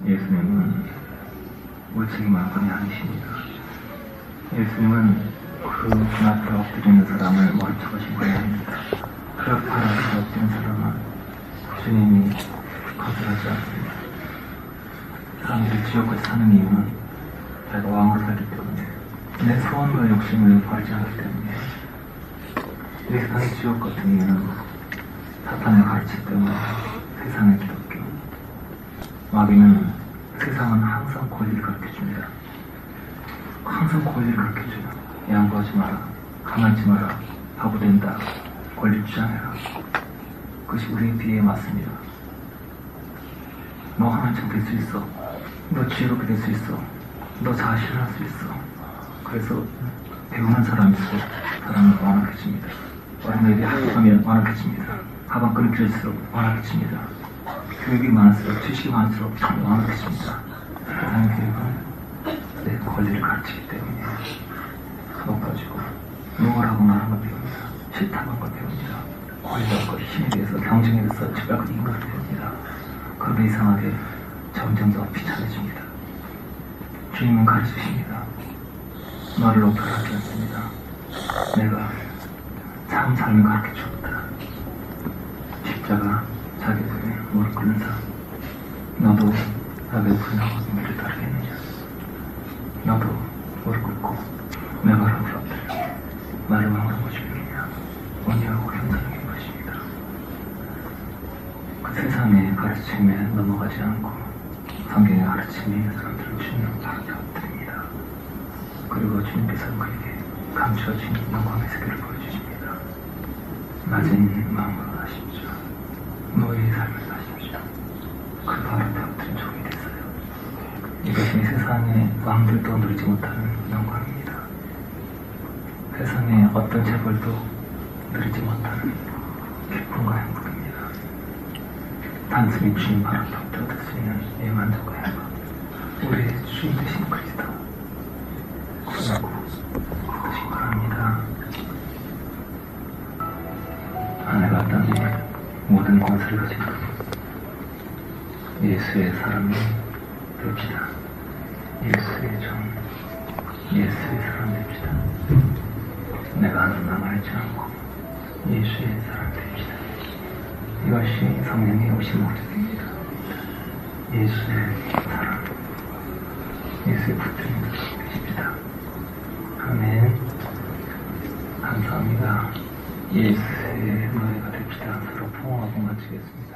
예수님은 우리 책임 만권이 아니십니다. 예수님은 그 앞에 엎드리는 사람을 멈춰보신 거야 합니다. 그 앞에 엎드리는 사람은 주님이 거절하지 않습니다. 사람들이 지옥까지 사는 이유는 자기가 왕으로 살기 때문에, 내 소원과 욕심을 버리지 않기 때문에. 이 세상의 지옥 같은 이유는 사탄의 가르침 때문에. 세상의 기독교, 마귀는 세상은 항상 권리를 가르쳐줍니다. 항상 권리를 가르쳐줘요. 양보하지 마라, 가만히 마라, 바보 된다, 권리 주장해라. 그것이 우리의 비애에 맞습니다. 너 하나쯤 될 수 있어, 너 지혜롭게 될 수 있어, 너 자신을 할 수 있어. 그래서 배우는 사람일수록 사람은 완악해집니다. 어린애들이 학습하면 완악해집니다. 가방끈이 길어질수록 완악해집니다. 교육이 많을수록, 지식이 많을수록 완악해집니다. 세상의 교육은 내 권리를 가르치기 때문에 높아지고, 노을하고 나는 걸 배웁니다. 싫다는 걸 배웁니다. 권리와 힘에 대해서, 경쟁에 대해서 집약을 이긴 것을 배웁니다. 그러면 이상하게 점점 더 비참해집니다. 주님은 가르치십니다. 너를 높여라 하지 않습니다. 내가 참 삶을 가르쳐 주었다. 십자가, 자기 부에 무릎 꿇는 삶. 너도 나의 부인하고 믿을 따르겠느냐? 너도 무릎 꿇고 내 발 앞에 엎드려 나를 왕으로 모시겠느냐? 언니하고 겸손하게 것입니다. 그 세상의 가르침에 넘어가지 않고 성경의 가르침이 사람들을 주님 앞에 엎드립니다. 그리고 주님께서 그에게 감춰진 영광의 세계를 보여주십니다. 낮은 마음으로 하십시오. 노예의 삶을 사십시오. 그 발 앞에 엎드린 종이 됐어요. 이것이 세상의 왕들도 누리지 못하는 영광입니다. 세상의 어떤 재벌도 누리지 못하는 기쁨과 행복입니다. 단순히 주님 발 앞에 엎드릴 수 있는 이 만족과 행복. 우리의 주인 되신 그리스도 구하고 그것이 바랍니다. 하늘과 땅의 모든 권세를 가진 그 예수의 사람이 됩시다. 예수의 종, 예수의 사람 됩시다. 내가 하는 나만하지 않고 예수의 사람 됩시다. 이것이 성령이 오신 목적입니다. 예수의 사람, 예수의 붙들림 되십시다. 아멘. 감사합니다. 예수의 노예가 됩시다. 서로 포옹하고 마치겠습니다.